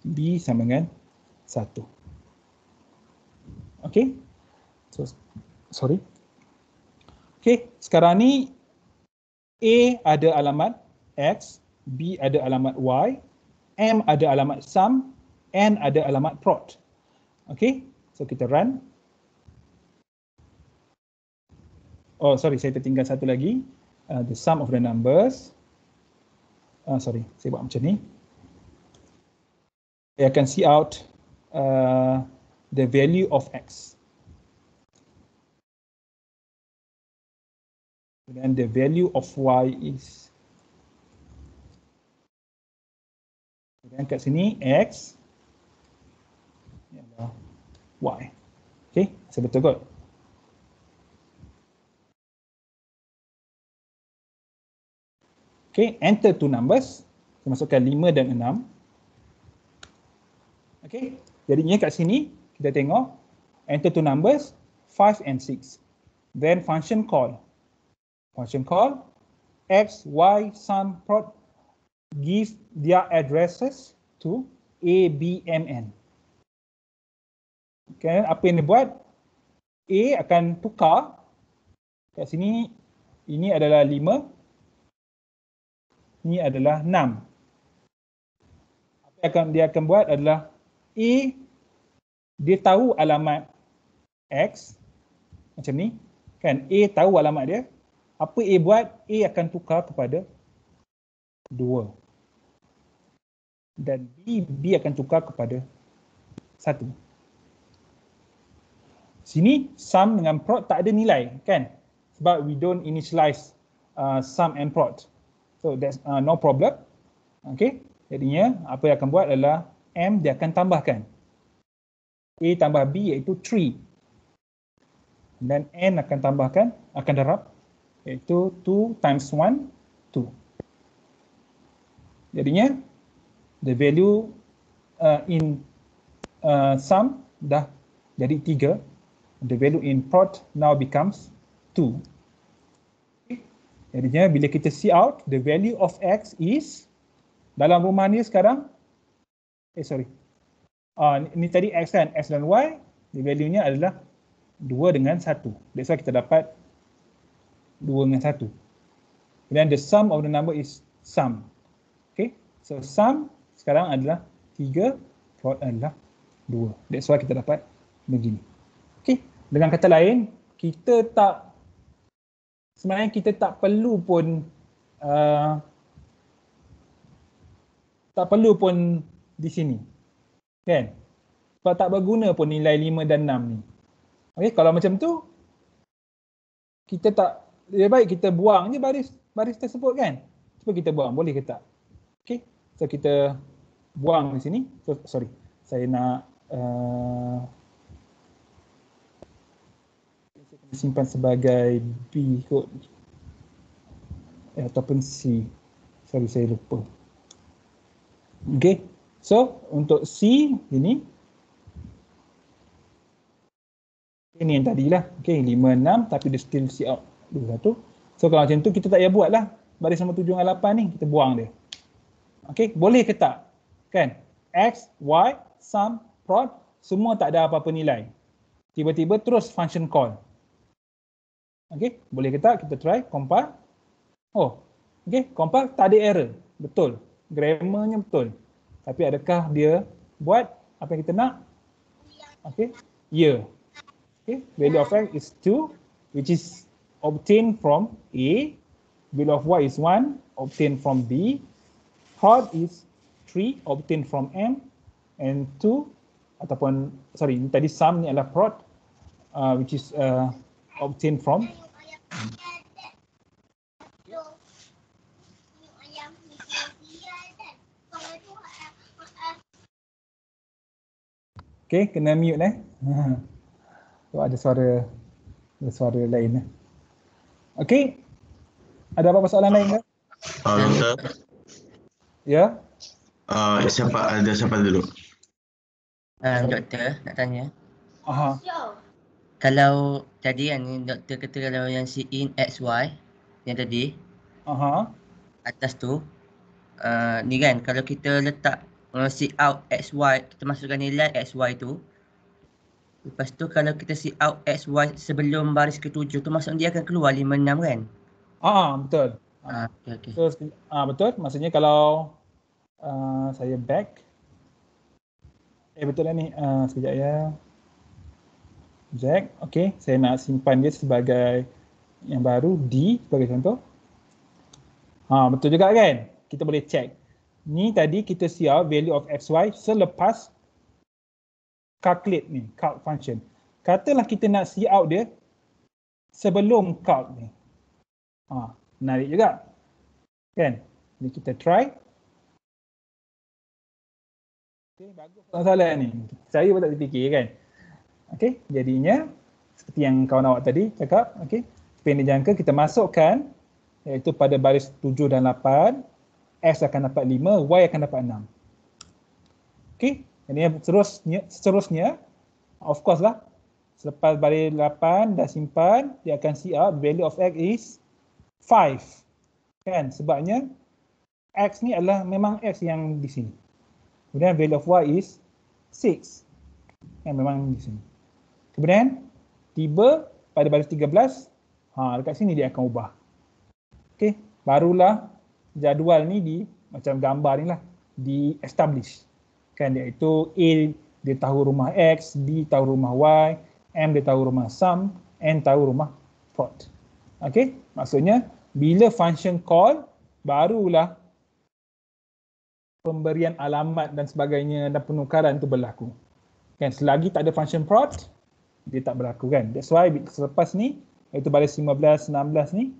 B sama dengan 1. Okey. So, sorry. Okey, sekarang ni A ada alamat X, B ada alamat Y, M ada alamat sum, N ada alamat prod. Okey, so kita run. Oh, sorry, saya tertinggal satu lagi. The sum of the numbers. Sorry, saya buat macam ni. Saya akan see out the value of X. And the value of Y is. Dan kat sini X. Ini adalah Y. Okay, saya betul kot. Okay, enter two numbers. Saya masukkan 5 dan 6. Okay, jadinya kat sini kita tengok enter two numbers 5 and 6. Then function call. Function call X, Y, sum, prod give their addresses to A, B, M, N. Okay, apa yang dia buat? A akan tukar kat sini, ini adalah 5. Ini adalah 6. Apa yang dia akan buat adalah A, dia tahu alamat X, macam ni, kan? A tahu alamat dia. Apa A buat? A akan tukar kepada 2. Dan B akan tukar kepada 1. Sini sum dengan prod tak ada nilai, kan? Sebab we don't initialize sum and prod. So that's no problem. Okay, jadinya apa yang akan buat adalah M dia akan tambahkan A tambah B iaitu 3. Dan N akan tambahkan, akan darab iaitu 2 times 1, 2. Jadinya the value in sum dah jadi 3. The value in prod now becomes 2. Jadinya bila kita see out, the value of X is, dalam rumah ni sekarang, ni tadi X kan, X dan Y, the value-nya adalah 2 dengan 1. That's why kita dapat 2 dengan 1. Then the sum of the number is sum. Okay, so sum sekarang adalah 3, prod adalah 2. That's why kita dapat begini. Okay, dengan kata lain, sebenarnya kita tak perlu pun di sini, kan? Sebab tak berguna pun nilai 5 dan 6 ni. Okey, kalau macam tu kita tak, lebih baik kita buang je baris tersebut, kan? Cuba kita buang, boleh ke tak? Okey, so kita buang di sini. So, sorry, saya nak simpan sebagai B kot ataupun C. Sorry, saya lupa. Okay, so untuk C ini yang tadilah. Okay, 5, 6 tapi dia still C out 21. So kalau macam tu kita tak payah buat lah baris nombor 7 dengan 8 ni, kita buang dia. Okay, boleh ke tak? Kan? X, Y, sum, prod semua tak ada apa-apa nilai. Tiba-tiba terus function call. Okay, boleh ke tak? Kita try, compile. Oh, okay, compile tak ada error. Betul, grammarnya betul. Tapi adakah dia buat apa yang kita nak? Okay, year. Okay, value of x is 2, which is obtained from A. Value of y is 1, obtained from B. Prod is 3, obtained from M. And 2, ataupun, sorry, tadi sum ni adalah prod, which is obtained from Okay, kena mute So ada suara lain. Okay, ada apa-apa soalan lain ke? Doktor, Ya? siapa dulu? Doktor nak tanya. Aha. Kalau tadi yang doktor kata kalau yang si in XY yang tadi Aha. atas tu ni kan kalau kita letak si out XY, kita masukkan nilai XY tu. Lepas tu kalau kita si out XY sebelum baris ke-7 tu maksudnya dia akan keluar 56 kan? Betul. Okay. So, betul. Maksudnya kalau saya back. Betul lah ni. Sekejap ya. Jack. Okay. Saya nak simpan dia sebagai yang baru. D sebagai contoh. Betul juga kan? Kita boleh check. Ni tadi kita siap value of xy selepas calculate ni, calc function. Katalah kita nak see out dia sebelum calc ni. Menarik juga. Kan? Ni kita try. Okay, bagus soalan ni. Saya pun tak terfikir kan. Okay, jadinya seperti yang kawan awak tadi cakap, okay, pendek jangka kita masukkan iaitu pada baris 7 dan 8, x akan dapat 5, y akan dapat 6. Okay, ini seterusnya, of course lah, selepas baris 8 dah simpan, dia akan see out value of x is 5. Kan, sebabnya x ni adalah memang x yang di sini. Kemudian value of y is 6. Yang memang di sini. Kemudian tiba pada baris 13, dekat sini dia akan ubah. Okey, barulah jadual ni macam gambar ni lah, di establish. Kan, iaitu A dia tahu rumah X, B tahu rumah Y, M dia tahu rumah sum, N tahu rumah prod. Okey, maksudnya bila function call barulah pemberian alamat dan sebagainya dan penukaran itu berlaku. Kan, selagi tak ada function prod, dia tak berlaku kan. That's why selepas ni, iaitu baris 15, 16 ni,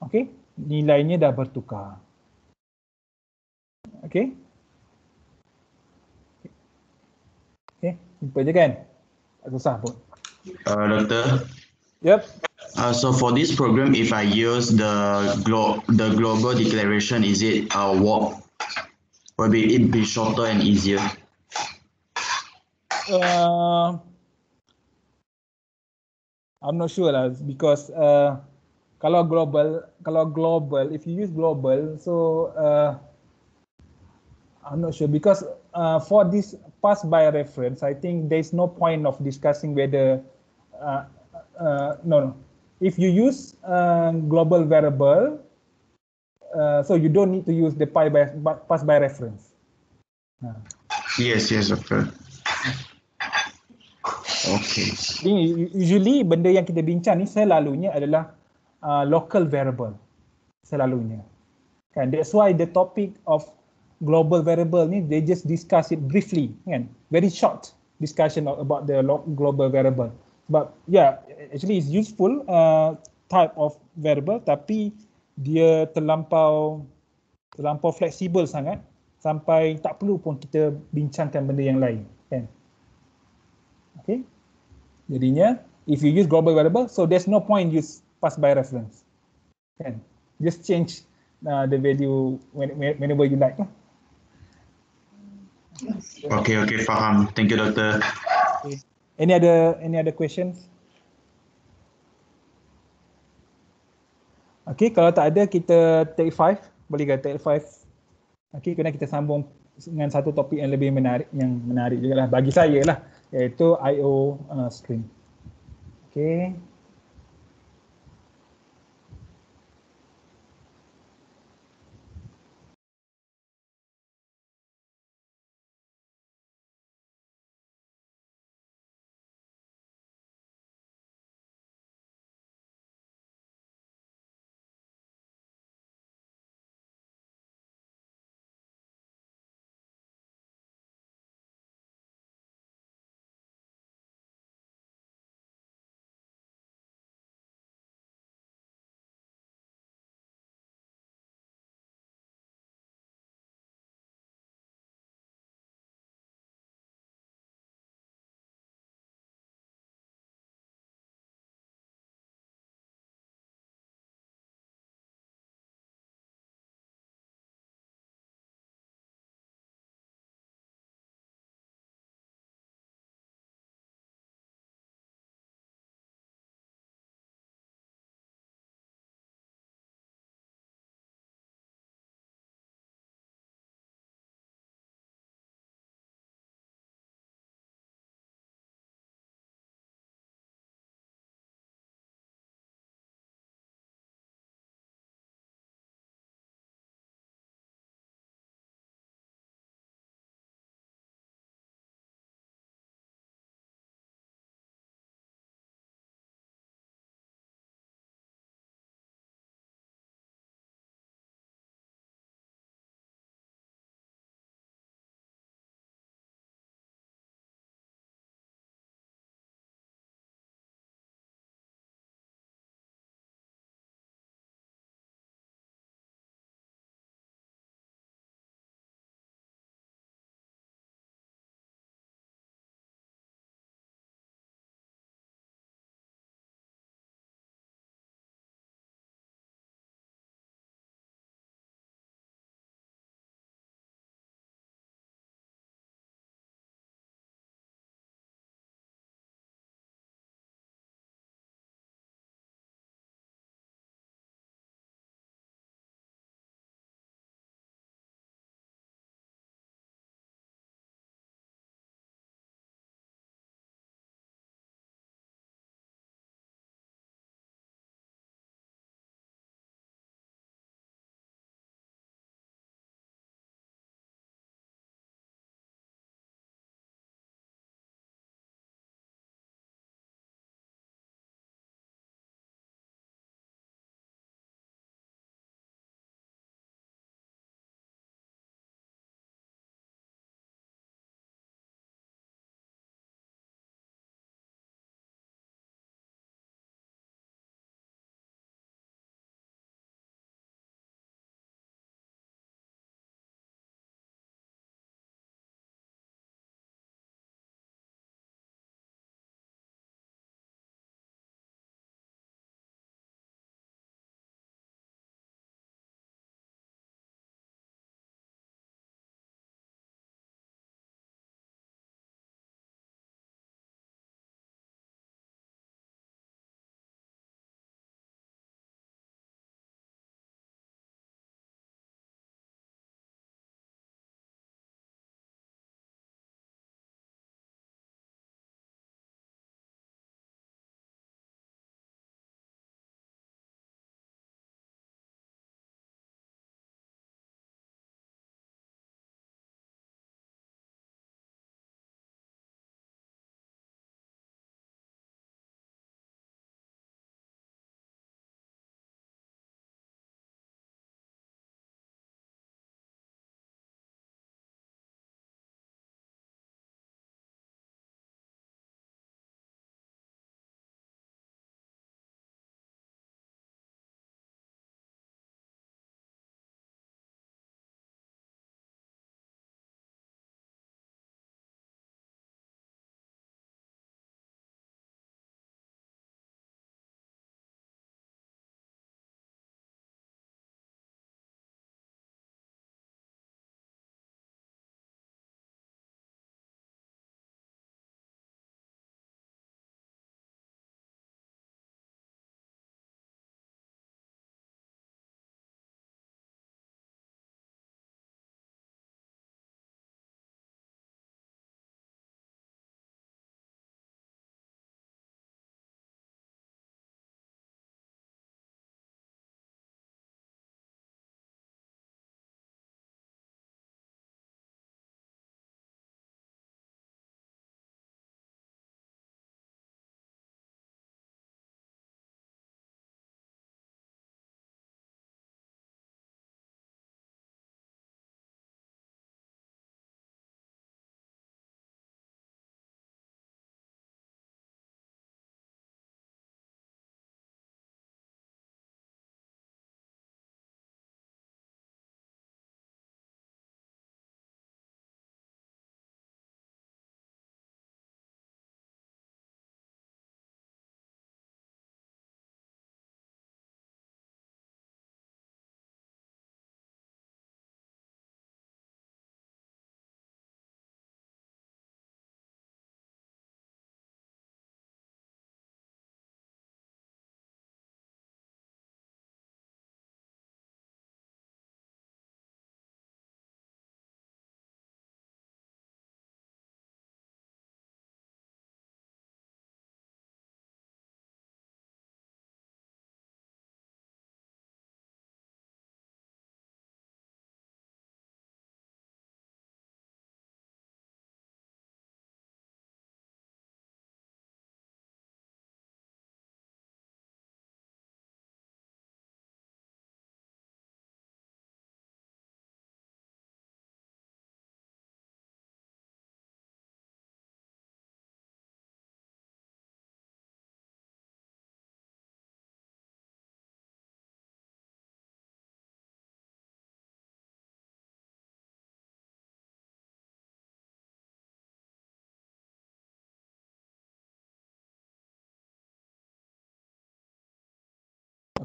okey, nilainya dah bertukar. Okey. Okey, simple je kan? Tak susah pun. Doktor. Yep. So for this program, if I use the global declaration, is it work? Will it be shorter and easier? I'm not sure lah, because kalau global, if you use global, so I'm not sure, because for this pass by reference, I think there's no point of discussing whether no. If you use global variable, so you don't need to use the pass by reference. Yes, okay. Okay. Usually benda yang kita bincang ni selalunya adalah local variable. Selalunya. Kan, that's why the topic of global variable ni, they just discuss it briefly, kan? Very short discussion about the global variable. But yeah, actually it's useful type of variable, tapi dia terlampau fleksibel sangat sampai tak perlu pun kita bincangkan benda yang lain, kan? Okay. Jadinya if you use global variable, so there's no point use pass by reference, kan? Just change the value whenever you like lah. Okay, faham. Thank you, Doctor. Okay. Any other questions? Okay, kalau tak ada, kita take 5. Boleh ke take 5? Okay, kemudian kita sambung dengan satu topik yang lebih menarik juga lah bagi saya lah, iaitu I/O string. Okay.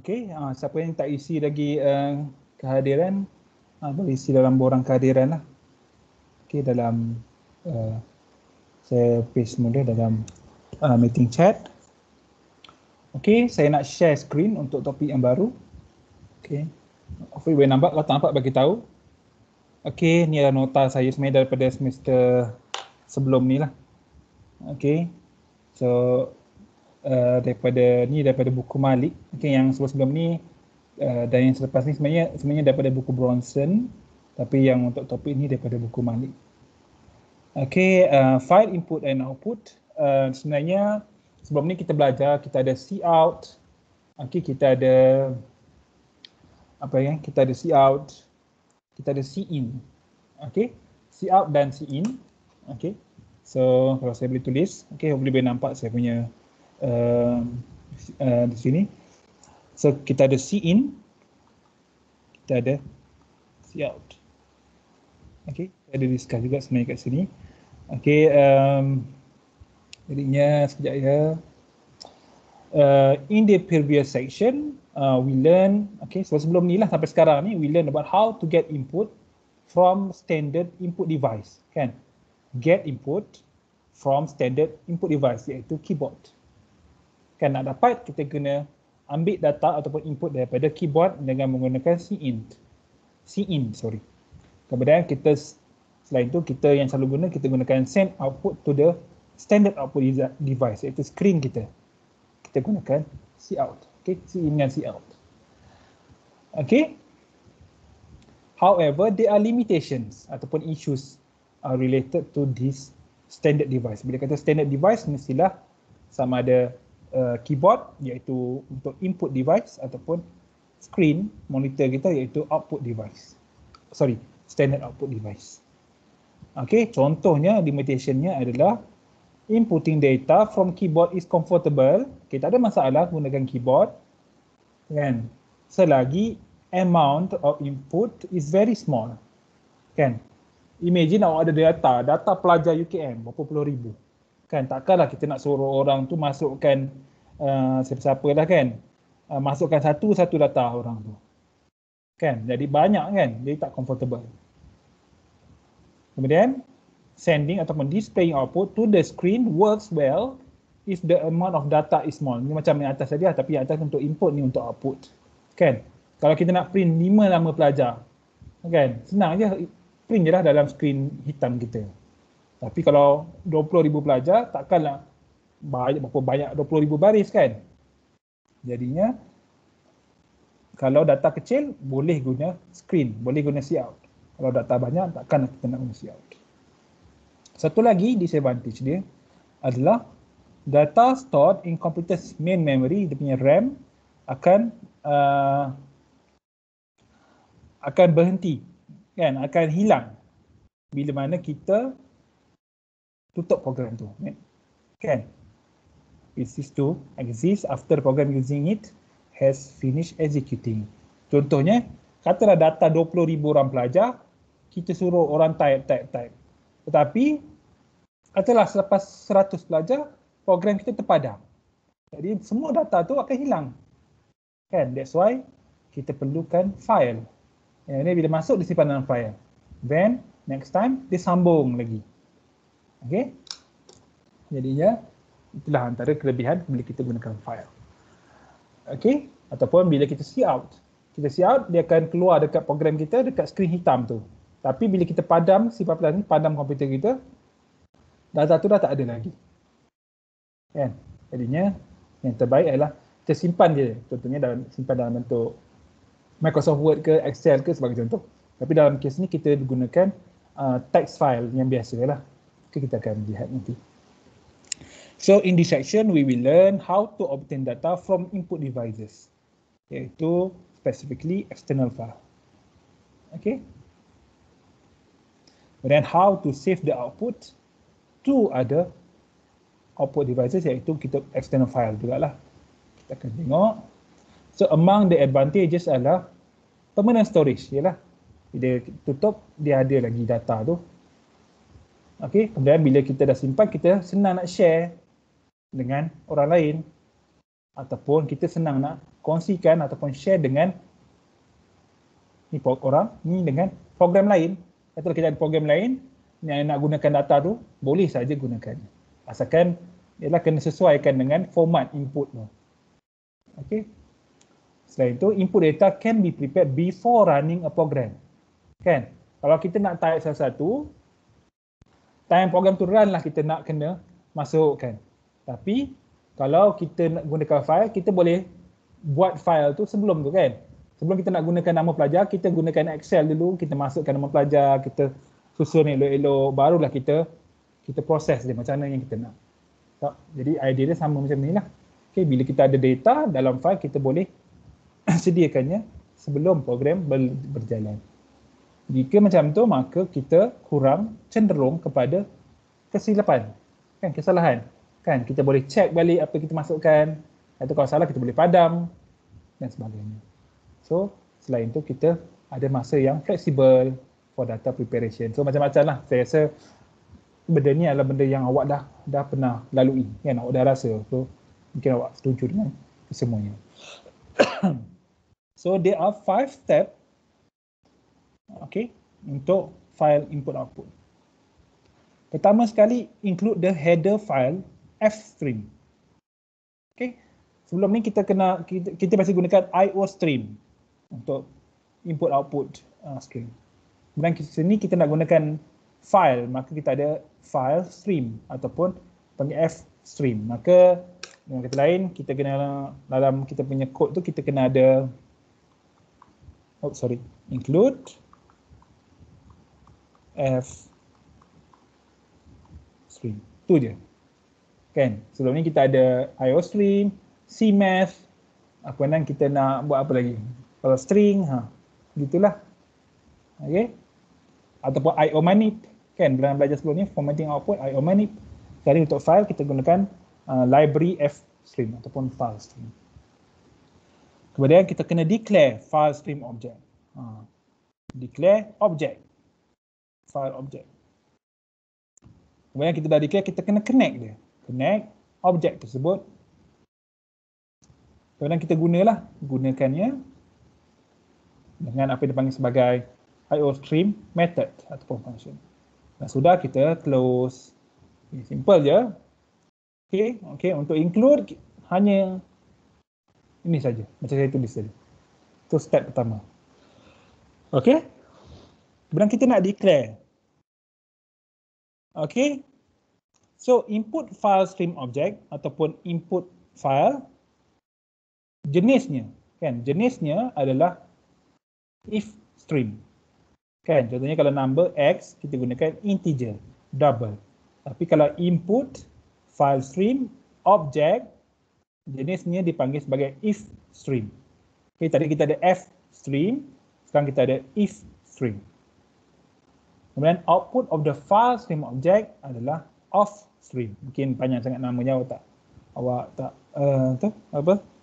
Okey, siapa yang tak isi lagi kehadiran, boleh isi dalam borang kehadiran lah. Okey, dalam saya paste mula dalam meeting chat. Okey, saya nak share screen untuk topik yang baru. Okey, hopefully boleh nampak. Kalau tak nampak bagi tahu. Okey, ni adalah nota saya sebenarnya daripada semester sebelum ni lah. Okey, so daripada buku Malik. Okey, yang sebelum ni dan yang selepas ni sebenarnya daripada buku Bronson, tapi yang untuk topik ni daripada buku Malik. Okey, file input and output. Sebenarnya sebelum ni kita belajar, kita ada cout. Okey, kita ada kita ada cout, kita ada cin. Okey, cout dan cin. Okey, so kalau saya boleh tulis, okey, boleh nampak saya punya di sini. So kita ada cin, kita ada cout. Okey, ada discuss juga sebenarnya kat sini. Okey, jadinya sekejap ya. In the previous section, we learn, okay, so sebelum ni lah sampai sekarang ni, we learn about how to get input from standard input device, kan? Get input from standard input device, iaitu keyboard. Kan, nak dapat kita kena ambil data ataupun input daripada keyboard dengan menggunakan cin. Kemudian kita selain itu kita yang selalu guna, kita gunakan send output to the standard output device, iaitu screen kita. Kita gunakan cout. Okay, cin dengan cout. Okay. However, there are limitations ataupun issues related to this standard device. Bila kata standard device, mestilah sama ada keyboard iaitu untuk input device ataupun screen monitor kita iaitu output device. Standard output device. Okay, contohnya limitationnya adalah inputting data from keyboard is comfortable. Okay, tak ada masalah gunakan keyboard, kan? Selagi amount of input is very small, kan? Imagine awak ada data pelajar UKM berapa puluh ribu, kan? Takkanlah kita nak suruh orang tu masukkan siapa-siapa lah, kan? Masukkan satu data orang tu, kan? Jadi banyak, kan? Jadi tak comfortable. Kemudian sending ataupun displaying output to the screen works well if the amount of data is small. Ni macam yang atas tadi lah, tapi yang atas untuk input, ni untuk output, kan? Kalau kita nak print 5 nama pelajar, kan? Senang je, print je lah dalam screen hitam kita. Tapi kalau 20,000 pelajar, takkanlah berapa banyak 20,000 baris, kan? Jadinya kalau data kecil boleh guna screen, boleh guna cout. Kalau data banyak, takkan kita nak guna cout. Satu lagi disadvantage dia adalah data stored in computer's main memory, dia punya RAM akan berhenti, kan? Akan hilang bila mana kita tutup program tu, kan? It ceases to exist after the program using it has finished executing. Contohnya, katalah data 20,000 orang pelajar, kita suruh orang type. Tetapi katalah selepas 100 pelajar, program kita terpadam. Jadi semua data tu akan hilang, kan? That's why kita perlukan file. Yang ini bila masuk disimpan dalam file. Then next time dia sambung lagi. Okay? Jadinya itulah antara kelebihan bila kita gunakan file. Okay? Ataupun bila kita cout. Kita cout, dia akan keluar dekat program kita, dekat skrin hitam tu. Tapi bila kita padam, C++ ni padam komputer kita, data tu dah tak ada lagi, kan? Jadinya yang terbaik adalah kita simpan je. Contohnya simpan dalam bentuk Microsoft Word ke Excel ke sebagai contoh. Tapi dalam kes ni kita gunakan text file yang biasa lah. Okay, kita akan lihat nanti. So in this section we will learn how to obtain data from input devices, iaitu specifically external file. Okay. And then how to save the output to other output devices, iaitu kita external file jugalah. Kita akan tengok. So among the advantages adalah permanent storage, ialah bila tutup dia ada lagi data tu. Okey, kemudian bila kita dah simpan, kita senang nak share dengan orang lain. ataupun kita senang nak kongsikan ataupun share dengan ni orang ni dengan program lain. Katalah kita ada program lain yang nak gunakan data tu, boleh saja gunakan. Asalkan ialah kena sesuaikan dengan format input tu. Okey. Selain itu, input data can be prepared before running a program. Kan? Kalau kita nak type sesuatu, time program tu run lah kita nak kena masukkan. Tapi kalau kita nak gunakan file, kita boleh buat file tu sebelum tu kan. Sebelum kita nak gunakan nama pelajar, kita gunakan Excel dulu, kita masukkan nama pelajar, kita susun elok-elok, barulah kita proses dia macam mana yang kita nak. Tak? Jadi idea dia sama macam ni lah. Okay, bila kita ada data dalam file, kita boleh sediakannya sebelum program berjalan. Jika macam tu, maka kita kurang cenderung kepada kesilapan, kan, kesalahan. Kan, kita boleh check balik apa kita masukkan, atau kalau salah kita boleh padam dan sebagainya. So, selain tu kita ada masa yang fleksibel for data preparation. So, macam-macam lah. Saya rasa benda ni adalah benda yang awak dah pernah lalui, kan, awak dah rasa. So, mungkin awak setuju dengan kesemuanya. So, there are 5 steps, okay, untuk file input output. Pertama sekali, include the header file fstream. Okay, sebelum ni kita masih gunakan IO stream untuk input output stream. Kemudian sini kita nak gunakan file, maka kita ada file stream ataupun panggil fstream. Maka dengan kata lain, kita kena dalam kita punya kod tu kita kena ada include f stream. Tu je. Kan? Sebelum ni kita ada IO stream, CMath, apa nan kita nak buat apa lagi? Kalau string, gitulah. Okey. Ataupun IO manip, kan? Dalam belajar sebelum ni formatting output IO manip. Jadi untuk file kita gunakan library fstream ataupun file stream. Kemudian kita kena declare file stream object. Declare object, file object. Kemudian kita dah declare, kita kena connect dia. Connect object tersebut. Kemudian kita gunakannya dengan apa yang dipanggil sebagai IO stream method ataupun function. Dan sudah kita close. Simple je. Okay, untuk include hanya ini saja, macam saya tulis tadi. Itu step pertama. Okay. Kemudian kita nak declare. Okay. So input file stream object ataupun input file, jenisnya, kan? Jenisnya adalah if stream. Kan? Contohnya kalau number X, kita gunakan integer, double. Tapi kalau input file stream object, jenisnya dipanggil sebagai if stream. Okay, tadi kita ada f stream, sekarang kita ada if stream. Kemudian output of the file stream object adalah of stream. Mungkin panjang sangat namanya, awak tak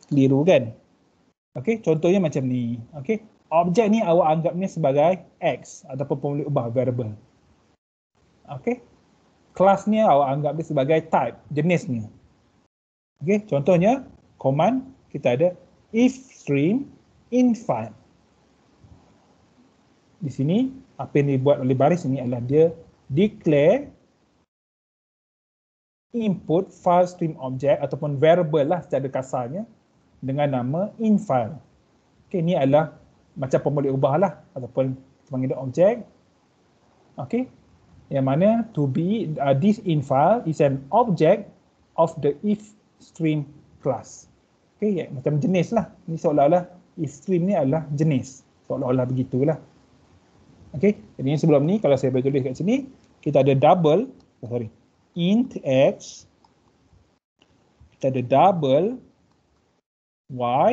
keliru kan? Okey, contohnya macam ni. Okey, objek ni awak anggapnya sebagai x ataupun boleh ubah variable. Okey, kelasnya awak anggap dia sebagai type, jenisnya. Okey, contohnya command kita ada if stream in file. Di sini apa yang dibuat oleh baris ini adalah dia declare input file stream object ataupun variable lah secara kasarnya dengan nama in file. Okey, ini adalah macam boleh ubah lah ataupun kita panggil dia object. Okey, yang mana to be this in file is an object of the if stream class. Okey, macam jenis lah. Ini seolah-olah if stream ni adalah jenis. Seolah-olah begitulah. Okey, jadi sebelum ni kalau saya boleh tulis kat sini, kita ada double, int x, kita ada double y,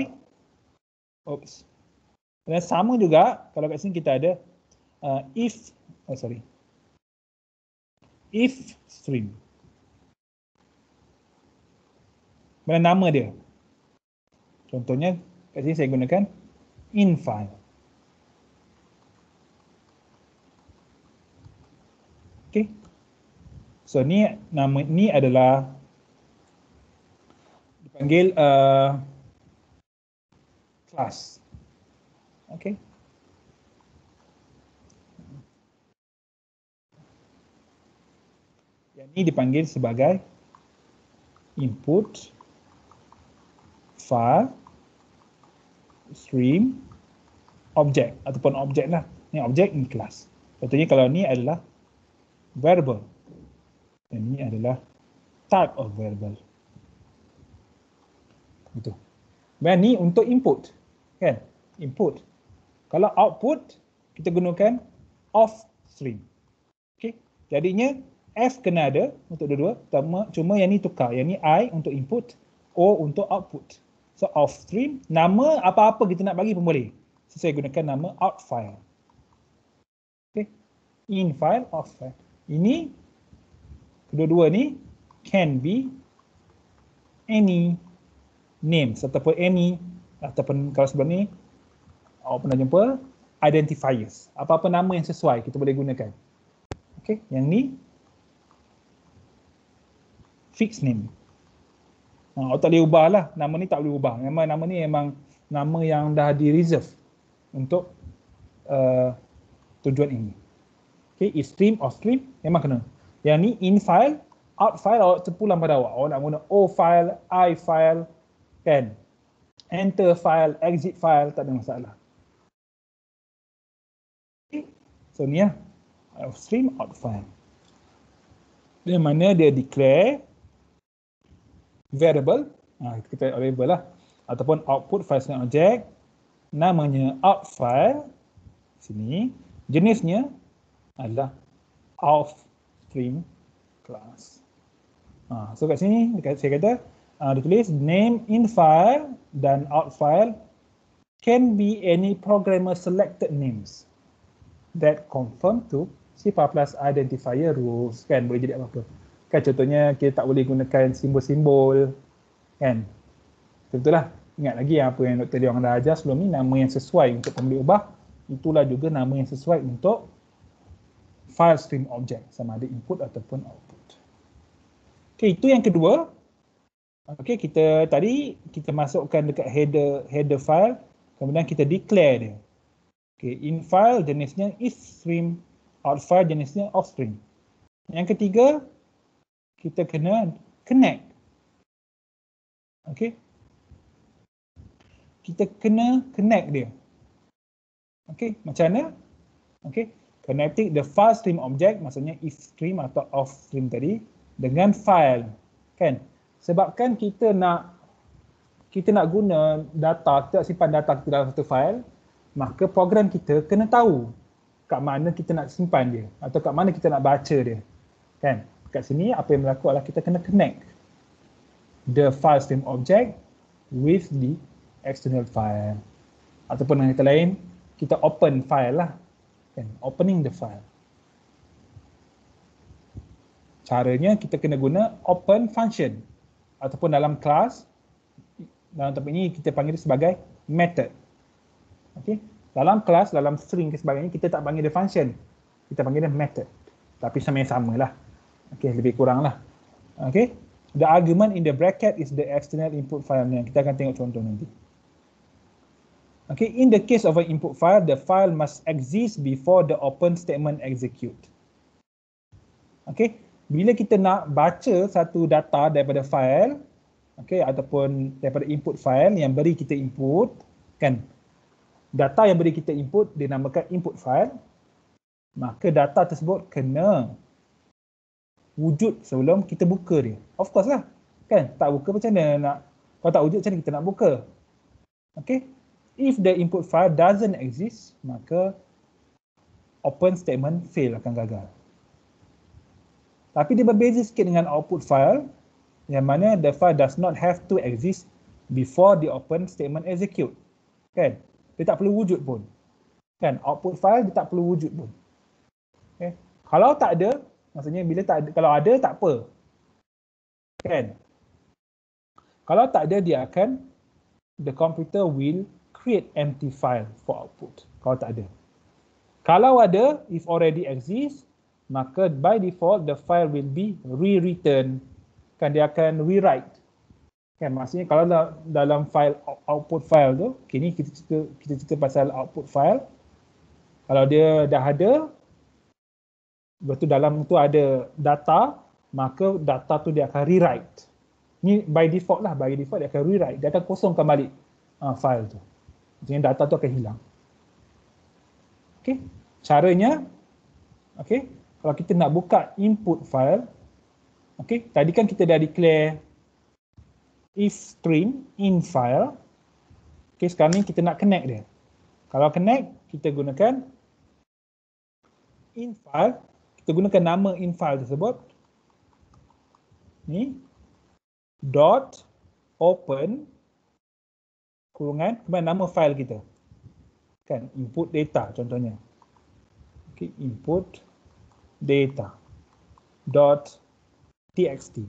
dan sama juga kalau kat sini kita ada if stream. Mana nama dia? Contohnya kat sini saya gunakan in file. Okay. So ni nama ni adalah dipanggil class. Okay. Yang ini dipanggil sebagai input file stream object ataupun objek lah. Ini objek, ini kelas. Contohnya kalau ni adalah variable. Dan ini adalah type of variable. Betul. Dan ni untuk input. Kan? Input. Kalau output, kita gunakan off stream. Okay. Jadinya F kena ada untuk dua-dua. Cuma yang ni tukar. Yang ni I untuk input, O untuk output. So off stream, nama apa-apa kita nak bagi pun boleh. So, saya gunakan nama out file. Okay. In file, off file. Ini kedua-dua ni can be any names ataupun any ataupun kalau sebelum ni awak pernah jumpa identifiers. Apa-apa nama yang sesuai kita boleh gunakan. Okay. Yang ni fixed name. Awak tak boleh ubah lah. Nama ni tak boleh ubah. Memang nama ni memang nama yang dah di reserve untuk tujuan ini. Okay, is stream or stream memang kena. Yang ni in file, out file awak terpulang pada awak. Awak nak guna O file, I file, kan? Enter file, exit file, tak ada masalah. Okay. So ni lah, out stream, out file. Di mana dia declare variable, kita variable lah, ataupun output file stream object, namanya out file, sini, jenisnya adalah off stream class. So kat sini saya kata dia tulis name in file dan out file can be any programmer selected names that conform to C++ identifier rules, kan, boleh jadi apa-apa. Kan contohnya kita tak boleh gunakan simbol-simbol, kan. Betul lah. Ingat lagi apa yang Dr. Leong dah ajar sebelum ni, nama yang sesuai untuk pembeli ubah, itulah juga nama yang sesuai untuk file stream object, sama ada input ataupun output. Okay, itu yang kedua. Okay, kita tadi kita masukkan dekat header file, kemudian kita declare dia. Okay, in file jenisnya is stream, out file jenisnya off stream. Yang ketiga, kita kena connect. Okay. Kita kena connect dia. Okay, macam mana? Okay, connecting the file stream object, maksudnya if stream atau off stream tadi, dengan file. Kan? Sebabkan kita nak guna data, kita nak simpan data kita dalam satu file, maka program kita kena tahu kat mana kita nak simpan dia atau kat mana kita nak baca dia. Kan? Kat sini apa yang berlaku adalah kita kena connect the file stream object with the external file. Ataupun dengan kata lain, kita open file lah. Kan? Opening the file. Caranya kita kena guna open function. Ataupun dalam kelas, dalam topik ini kita panggil sebagai method. Okay? Dalam kelas, dalam string ke sebagainya, kita tak panggil dia function. Kita panggil dia method. Tapi sama-sama lah. Okay, lebih kurang lah. Okay? The argument in the bracket is the external input file. Kita akan tengok contoh nanti. Okay, in the case of an input file, the file must exist before the open statement execute. Okay, bila kita nak baca satu data daripada file, okay, ataupun daripada input file yang beri kita input, kan, data yang beri kita input dinamakan input file, maka data tersebut kena wujud sebelum kita buka dia. Of course lah, kan, tak buka macam mana nak, kalau tak wujud macam mana kita nak buka. Okay. If the input file doesn't exist, maka open statement fail, akan gagal. Tapi dia berbeza sikit dengan output file, yang mana the file does not have to exist before the open statement execute. Kan? Dia tak perlu wujud pun. Kan? Output file dia tak perlu wujud pun. Okay? Kalau tak ada, maksudnya bila tak ada, kalau ada tak apa. Kan? Kalau tak ada, dia akan, the computer will create empty file for output. Kalau tak ada. Kalau ada, if already exists, maka by default the file will be rewritten. Kan, dia akan rewrite. Kan maksudnya kalau dalam file output file tu, kini kita cerita pasal output file. Kalau dia dah ada, lepas tu dalam tu ada data, maka data tu dia akan rewrite. Ni by default lah, by default dia akan rewrite. Dia akan kosongkan balik file tu. Maksudnya data tu akan hilang. Okey, caranya, okey, kalau kita nak buka input file, okey, tadi kan kita dah declare if string in file. Okey, sekarang ni kita nak connect dia. Kalau connect, kita gunakan in file. Kita gunakan nama in file tersebut. Ni dot open kurungan kemudian nama file kita. Kan input data contohnya. Okey, input data dot txt.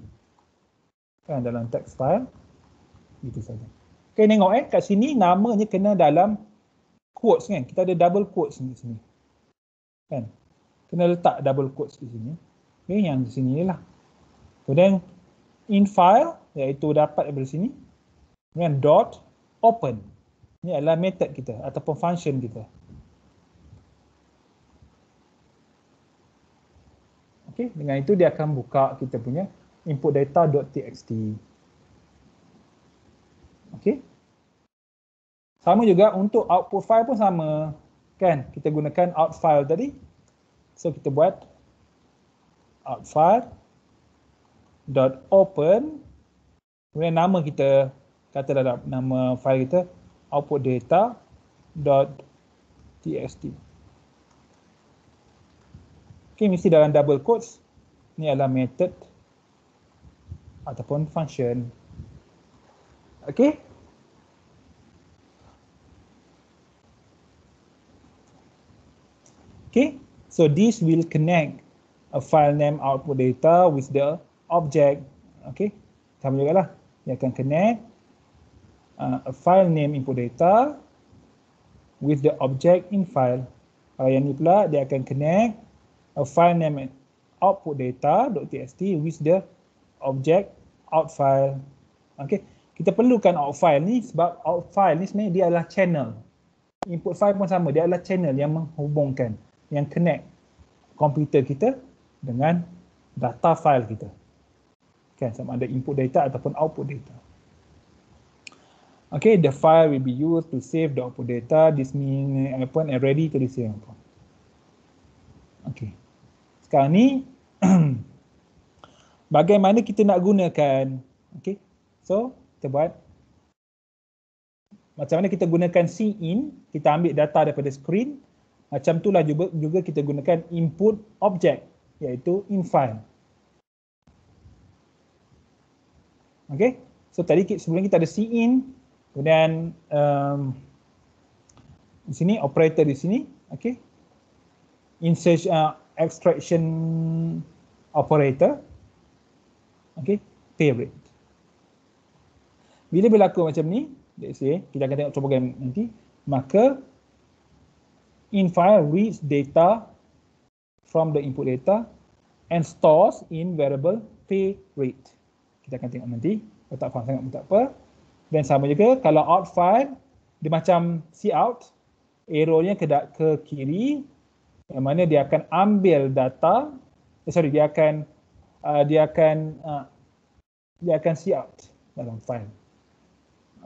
Kan dalam text file itu saja. Okey, tengok kat sini namanya kena dalam quotes kan. Kita ada double quotes di sini. Kan? Kena letak double quotes di sini. Okey, yang di sini lah. Kemudian in file iaitu dapat daripada sini. Kemudian dot open. Ini adalah method kita ataupun function kita. Okey, dengan itu dia akan buka kita punya input data.txt. Okey. Sama juga untuk output file pun sama. Kan? Kita gunakan out file tadi. So kita buat out file dot open. Kemudian nama kita kata dalam nama file kita output data dot txt. Okey, mesti dalam double quotes. Ini adalah method ataupun function. Okey. Okay, so this will connect a file name output data with the object. Okay, sama juga lah. Dia akan connect a file name input data with the object in file. Kalau yang ni pula, dia akan connect a file name output data.txt with the object out file. Okay, kita perlukan out file ni sebab out file ni sebenarnya dia adalah channel. Input file pun sama, dia adalah channel yang menghubungkan, yang connect komputer kita dengan data file kita. Kan, sama ada input data ataupun output data. Okay, the file will be used to save the output data. This means ready to receive. Okay. Sekarang ni bagaimana kita nak gunakan? Okay. So, kita buat macam mana kita gunakan cin, kita ambil data daripada screen. Macam itulah juga kita gunakan input object iaitu in file. Okay. So tadi sebelum kita ada cin, kemudian di sini operator di sini, okay. Insert extraction operator, okay. Period. Bila berlaku macam ni, let's say kita akan tengok program nanti, maka in file reads data from the input data and stores in variable pay rate. Kita akan tengok nanti, kalau tak faham sangat pun tak apa. Dan sama juga kalau out file, dia macam cout, arrow-nya ke kiri, yang mana dia akan ambil data, dia akan cout dalam file.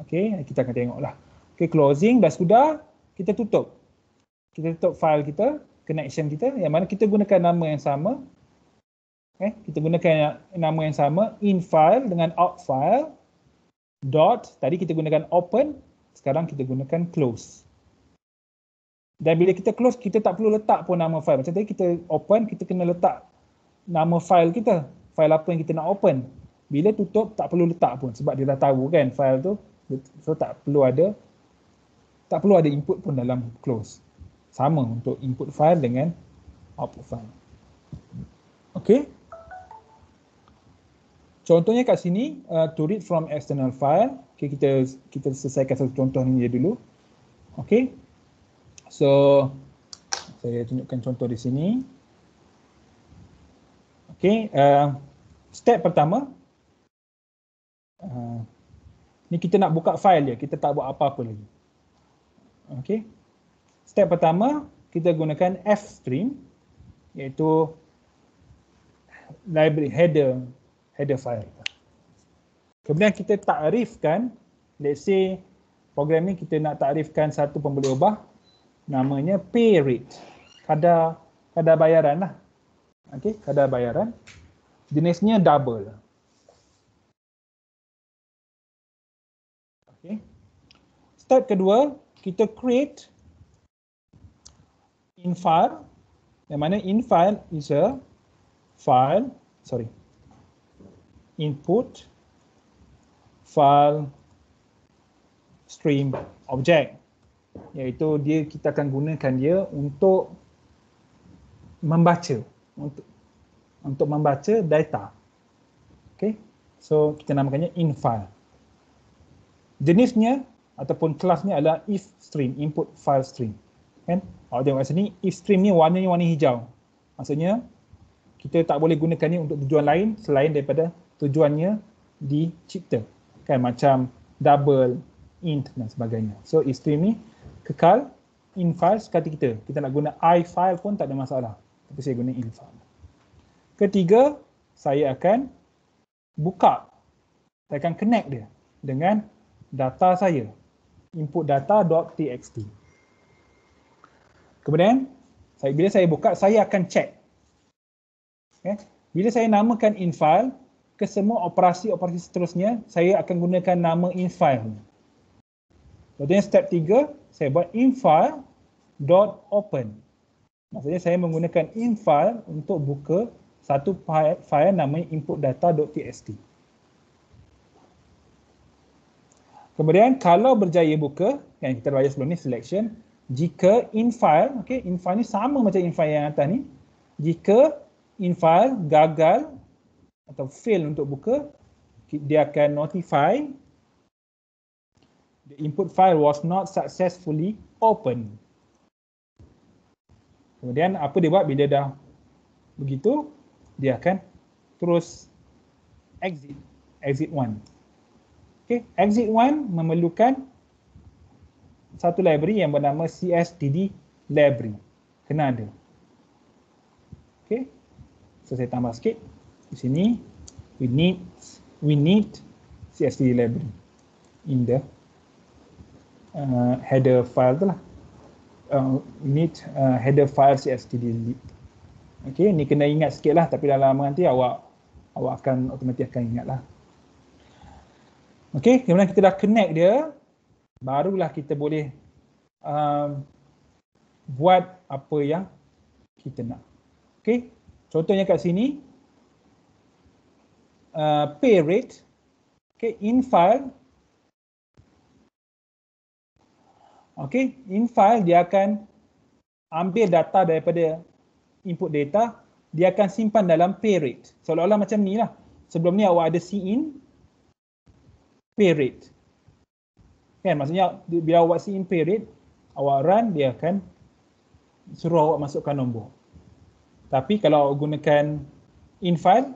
Okey, kita akan tengoklah. Okey, closing dah sudah, kita tutup. Kita tutup file kita, connection kita, yang mana kita gunakan nama yang sama. Kita gunakan nama yang sama, in file dengan out file, dot, tadi kita gunakan open, sekarang kita gunakan close. Dan bila kita close, kita tak perlu letak pun nama file. Macam tadi kita open, kita kena letak nama file kita, file apa yang kita nak open. Bila tutup, tak perlu letak pun, sebab dia dah tahu kan file tu, so tak perlu ada input pun dalam close. Sama untuk input file dengan output file. Okey. Contohnya kat sini, to read from external file. Okay, kita selesaikan satu contoh ni dulu. Okey. So, saya tunjukkan contoh di sini. Okey, step pertama. Ni kita nak buka file je, kita tak buat apa-apa lagi. Okey. Step pertama, kita gunakan fstream, iaitu library header file. Kemudian kita takrifkan, let's say program ni kita nak takrifkan satu pembeli ubah, namanya pay rate, kadar bayaran lah. Okey, kadar bayaran. Jenisnya double. Okay. Step kedua, kita create infile, yang mana infile is a input file stream object, iaitu kita akan gunakan dia untuk membaca, untuk membaca data. Okay, so kita namakannya infile. Jenisnya ataupun kelasnya adalah if stream, input file stream. Kan? Kalau tengok kat sini, if stream ni warnanya warna hijau. Maksudnya kita tak boleh gunakan ni untuk tujuan lain selain daripada tujuannya dicipta. Kan, macam double, int dan sebagainya. So if stream ni kekal infile sekali kita nak guna ifile pun tak ada masalah. Tapi saya guna infile. Ketiga, saya akan buka. Saya akan connect dia dengan data saya, input data.txt. Kemudian bila saya buka, saya akan check. Okay. Bila saya namakan infile, ke semua operasi-operasi seterusnya saya akan gunakan nama infile. Kemudian step 3, saya buat infile.open. Maksudnya saya menggunakan infile untuk buka satu file namanya input data.txt. Kemudian kalau berjaya buka, yang kita baca sebelum ni selection, jika infile, okey, infile ni sama macam infile yang atas ni, jika infile gagal atau fail untuk buka, dia akan notify the input file was not successfully opened. Kemudian apa dia buat bila dah begitu, dia akan terus exit 1. Okay, exit 1 memerlukan satu library yang bernama CSTD library. Kena ada. Okay, so saya tambah sikit. Di sini we need CSTD library in the header file tu lah. We need header file CSTD. Okay, ni kena ingat sikit lah, tapi dalam lama nanti awak akan otomatik akan ingat lah. Okey, kemudian kita dah connect dia, barulah kita boleh buat apa yang kita nak. Okey, contohnya kat sini, pay rate, okey, infile. Okey, infile dia akan ambil data daripada input data, dia akan simpan dalam pay rate. Seolah-olah macam ni lah. Sebelum ni awak ada cin pay rate. Kan, maksudnya bila awak in pay rate, awak run, dia akan suruh awak masukkan nombor. Tapi kalau awak gunakan infile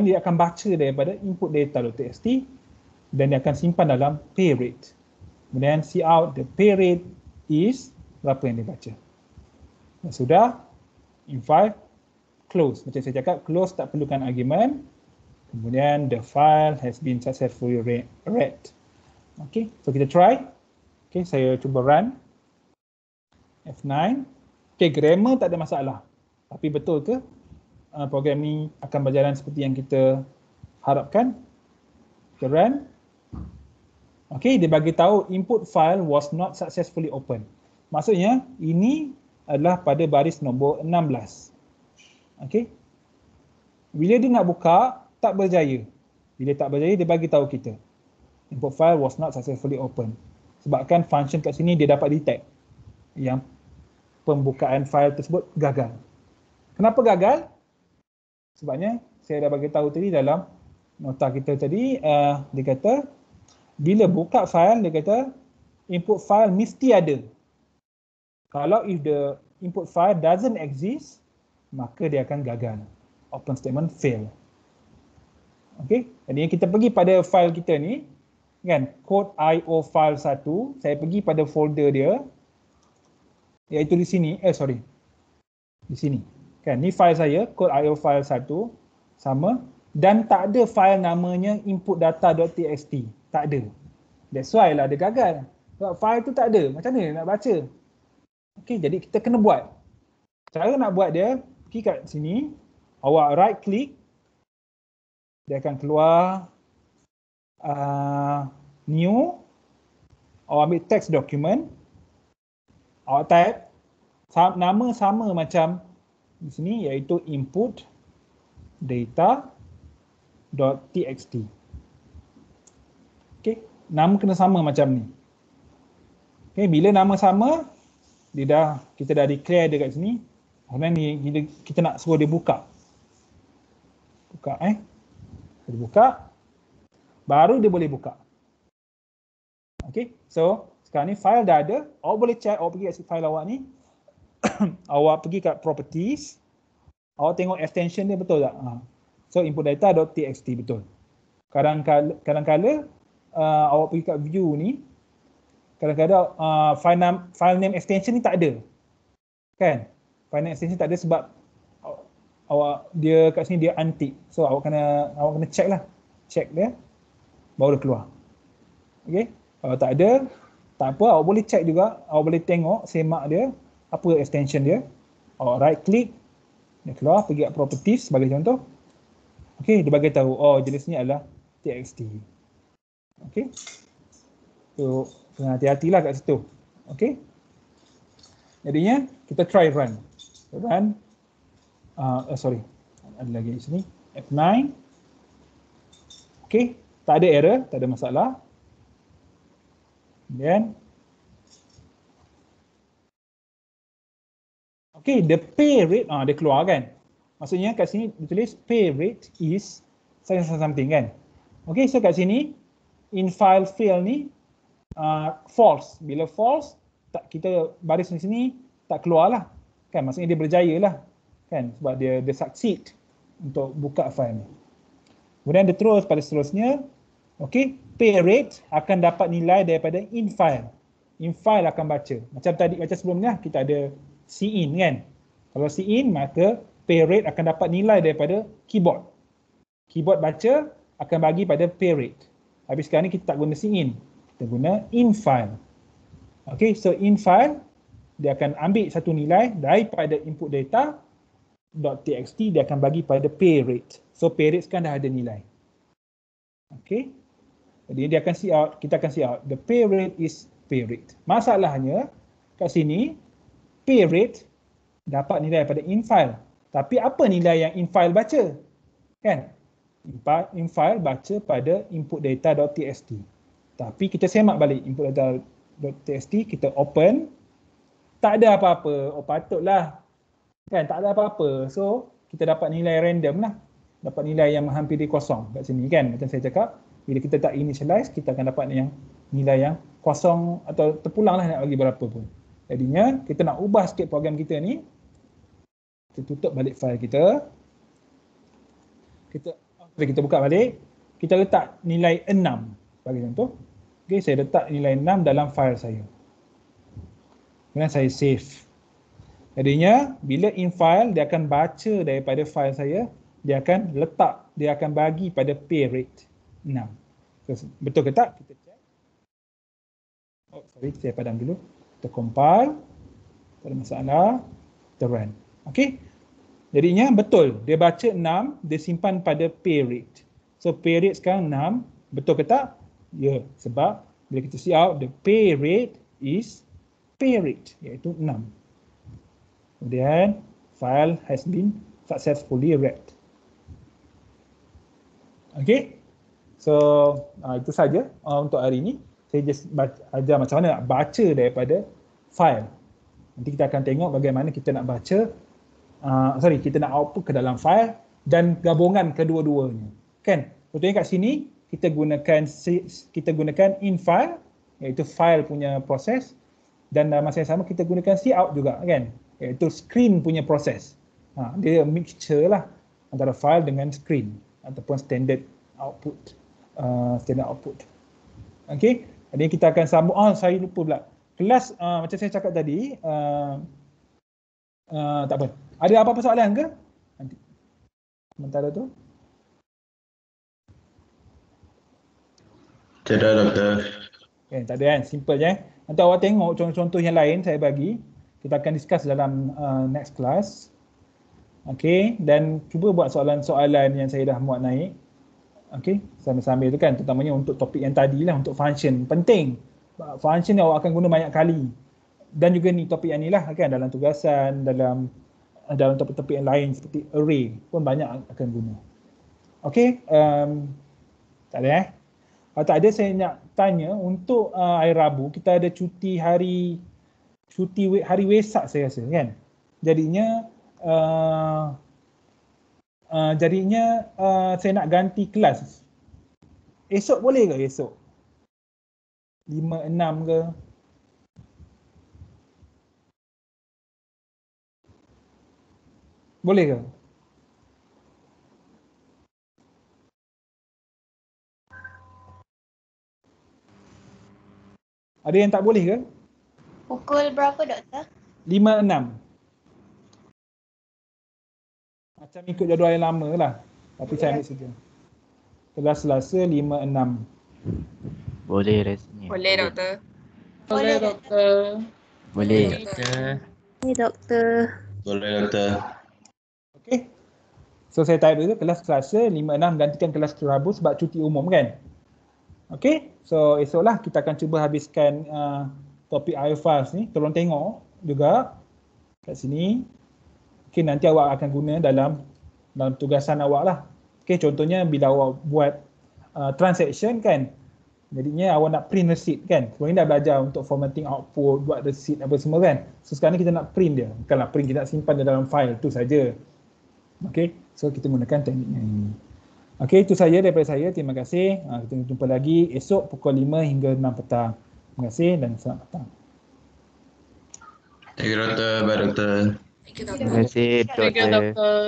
dia akan baca daripada input data.txt dan dia akan simpan dalam pay rate. Kemudian see out the pay rate is berapa yang dia baca. Dan sudah, infile close. Macam saya cakap, close tak perlukan argument. Kemudian the file has been successfully read. Okay, so kita try. Okay, saya cuba run. F9. Okay, grammar tak ada masalah. Tapi betul ke program ni akan berjalan seperti yang kita harapkan? Kita run. Okay, dia bagi tahu input file was not successfully open. Maksudnya ini adalah pada baris nombor 16. Okay. Bila dia nak buka, tak berjaya. Bila tak berjaya, dia bagi tahu kita input file was not successfully open. Sebabkan function kat sini dia dapat detect yang pembukaan file tersebut gagal. Kenapa gagal? Sebabnya saya dah bagi tahu tadi dalam nota kita tadi, dia kata bila buka file, dia kata input file mesti ada. Kalau if the input file doesn't exist, maka dia akan gagal. Open statement fail. Okey, jadi kita pergi pada file kita ni, kan, code IO file 1, saya pergi pada folder dia, iaitu di sini, di sini. Kan, ni file saya, code IO file 1, sama, dan tak ada file namanya input-data.txt, tak ada. That's why lah dia gagal. Sebab file tu tak ada, macam mana nak baca? Okey, jadi kita kena buat. Cara nak buat dia, pergi kat sini, awak right click, dia akan keluar new, awak ambil text document, awak type nama sama macam di sini, iaitu input data.txt. Okey, nama kena sama macam ni. Okey, bila nama sama, kita dah declare dia kat sini. Kemudian ni kita nak suruh dia buka. Dia buka, baru dia boleh buka. Okey, so sekarang ni file dah ada. Awak boleh check, awak pergi kat file awak ni. Awak pergi kat properties. Awak tengok extension dia betul tak? So input data.txt betul. Kadang-kadang awak pergi kat view ni, kadang-kadang file name extension ni tak ada. Kan? File name extension tak ada sebab awak dia kat sini dia untick. So awak kena check lah. Check dia baru dia keluar. Okey. Kalau tak ada, tak apa, awak boleh check juga, awak boleh tengok semak dia apa extension dia. Awak right click, dia keluar, pergi kat properties sebagai contoh. Okey, dia bagi tahu jenis ni adalah txt. Okey. So kena hati-hatilah kat situ. Okey. Jadinya kita try run. Run. Ada lagi di sini. F9. Okey, tak ada error, tak ada masalah. Kemudian okey, the pay rate dia keluar kan. Maksudnya kat sini ditulis pay rate is something kan. Okey, so kat sini in file field ni false. Bila false, kita baris di sini tak keluar lah. Kan, maksudnya dia berjaya lah. Kan, sebab dia succeed untuk buka file ni. Kemudian dia terus pada seterusnya. Okey, pay rate akan dapat nilai daripada in file. In file akan baca. Macam sebelumnya kita ada cin kan. Kalau cin maka pay rate akan dapat nilai daripada keyboard. Keyboard baca akan bagi pada pay rate. Habis sekarang ni kita tak guna cin. Kita guna in file. Okey, so in file dia akan ambil satu nilai daripada input data.txt, dia akan bagi pada pay rate. So pay rate sekarang dah ada nilai. Okey. Jadi dia akan see out, kita akan see out the pay rate is pay rate. Masalahnya kat sini pay rate dapat nilai daripada in file. Tapi apa nilai yang in file baca? Kan? In file baca pada input data.txt. Tapi kita semak balik input data.txt, kita open, tak ada apa-apa. Patutlah. Kan, tak ada apa-apa. So kita dapat nilai random lah. Dapat nilai yang menghampiri kosong kat sini kan. Macam saya cakap, bila kita tak initialize, kita akan dapat yang nilai yang kosong atau terpulang lah nak bagi berapa pun. Jadinya kita nak ubah sikit program kita ni. Kita tutup balik file kita. Kita buka balik. Kita letak nilai 6 bagi contoh. Okay, saya letak nilai 6 dalam file saya. Kemudian saya save. Jadinya bila in file, dia akan baca daripada file saya. Dia akan letak, dia akan bagi pada pay rate 6. So, betul ke tak? Kita check. Saya padam dulu. Kita compile. Tak ada masalah. Kita run. Okey. Jadinya betul. Dia baca 6, dia simpan pada pay rate. So pay rate sekarang 6. Betul ke tak? Ya. Sebab bila kita see out, the pay rate is pay rate. Iaitu 6. Kemudian file has been successfully read. Okey. So itu saja untuk hari ini. Saya just ajar macam mana nak baca daripada file. Nanti kita akan tengok bagaimana kita nak baca, kita nak output ke dalam file dan gabungan kedua-duanya. Kan? Contohnya kat sini kita gunakan in file, iaitu file punya proses, dan dalam masa yang sama kita gunakan cout juga kan, iaitu screen punya proses. Dia mixture lah antara file dengan screen ataupun standard output. Okey, jadi kita akan sambung. Oh, saya lupa pula. Kelas macam saya cakap tadi, tak apa. Ada apa-apa soalan ke? Nanti. Sementara tu. Tidak, doktor. Okay, tak ada kan? Simple je. Nanti awak tengok contoh-contoh yang lain saya bagi. Kita akan discuss dalam next class. Okey, dan cuba buat soalan-soalan yang saya dah muat naik. Okey, sambil-sambil tu kan, terutamanya untuk topik yang tadi lah, untuk function. Penting. Function yang awak akan guna banyak kali. Dan juga ni topik yang ni lah kan, dalam tugasan, dalam topik-topik yang lain seperti array pun banyak akan guna. Okey, tak ada Kalau tak ada, saya nak tanya untuk hari Rabu kita ada cuti hari Wesak saya rasa kan. Jadinya saya nak ganti kelas. Esok boleh ke esok? 5, 6 ke? Boleh ke? Ada yang tak boleh ke? Pukul berapa, doktor? 5, 6. Macam ikut jadual yang lama lah. Tapi saya ambil saja. Kelas Selasa 5, 6. Boleh rasanya. Boleh doktor. Boleh, doktor. Boleh. Doktor. Boleh, doktor. Boleh, doktor. Okey. So saya type dulu kelas Selasa 5, 6 gantikan kelas Rabu sebab cuti umum kan. Okey. So esoklah kita akan cuba habiskan topik IELTS ni. Tolong tengok juga kat sini. Okey, nanti awak akan guna dalam tugasan awak lah. Okey, contohnya bila awak buat transaction kan. Jadinya awak nak print receipt kan. Sebelum ni dah belajar untuk formatting output, buat receipt apa semua kan. So sekarang ni kita nak print dia. Bukanlah print, kita nak simpan dia dalam file tu saja. Okey, so kita gunakan tekniknya ini. Okey, itu saja daripada saya. Terima kasih. Kita jumpa lagi esok pukul 5 hingga 6 petang. Terima kasih dan selamat petang. Thank you, doktor. Bye, doktor. Thank you Terima doktor. kasih, Thank you, doktor. doktor.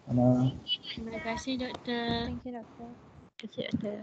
Sama. Terima kasih, doktor. Terima kasih, doktor. Terima kasih, doktor.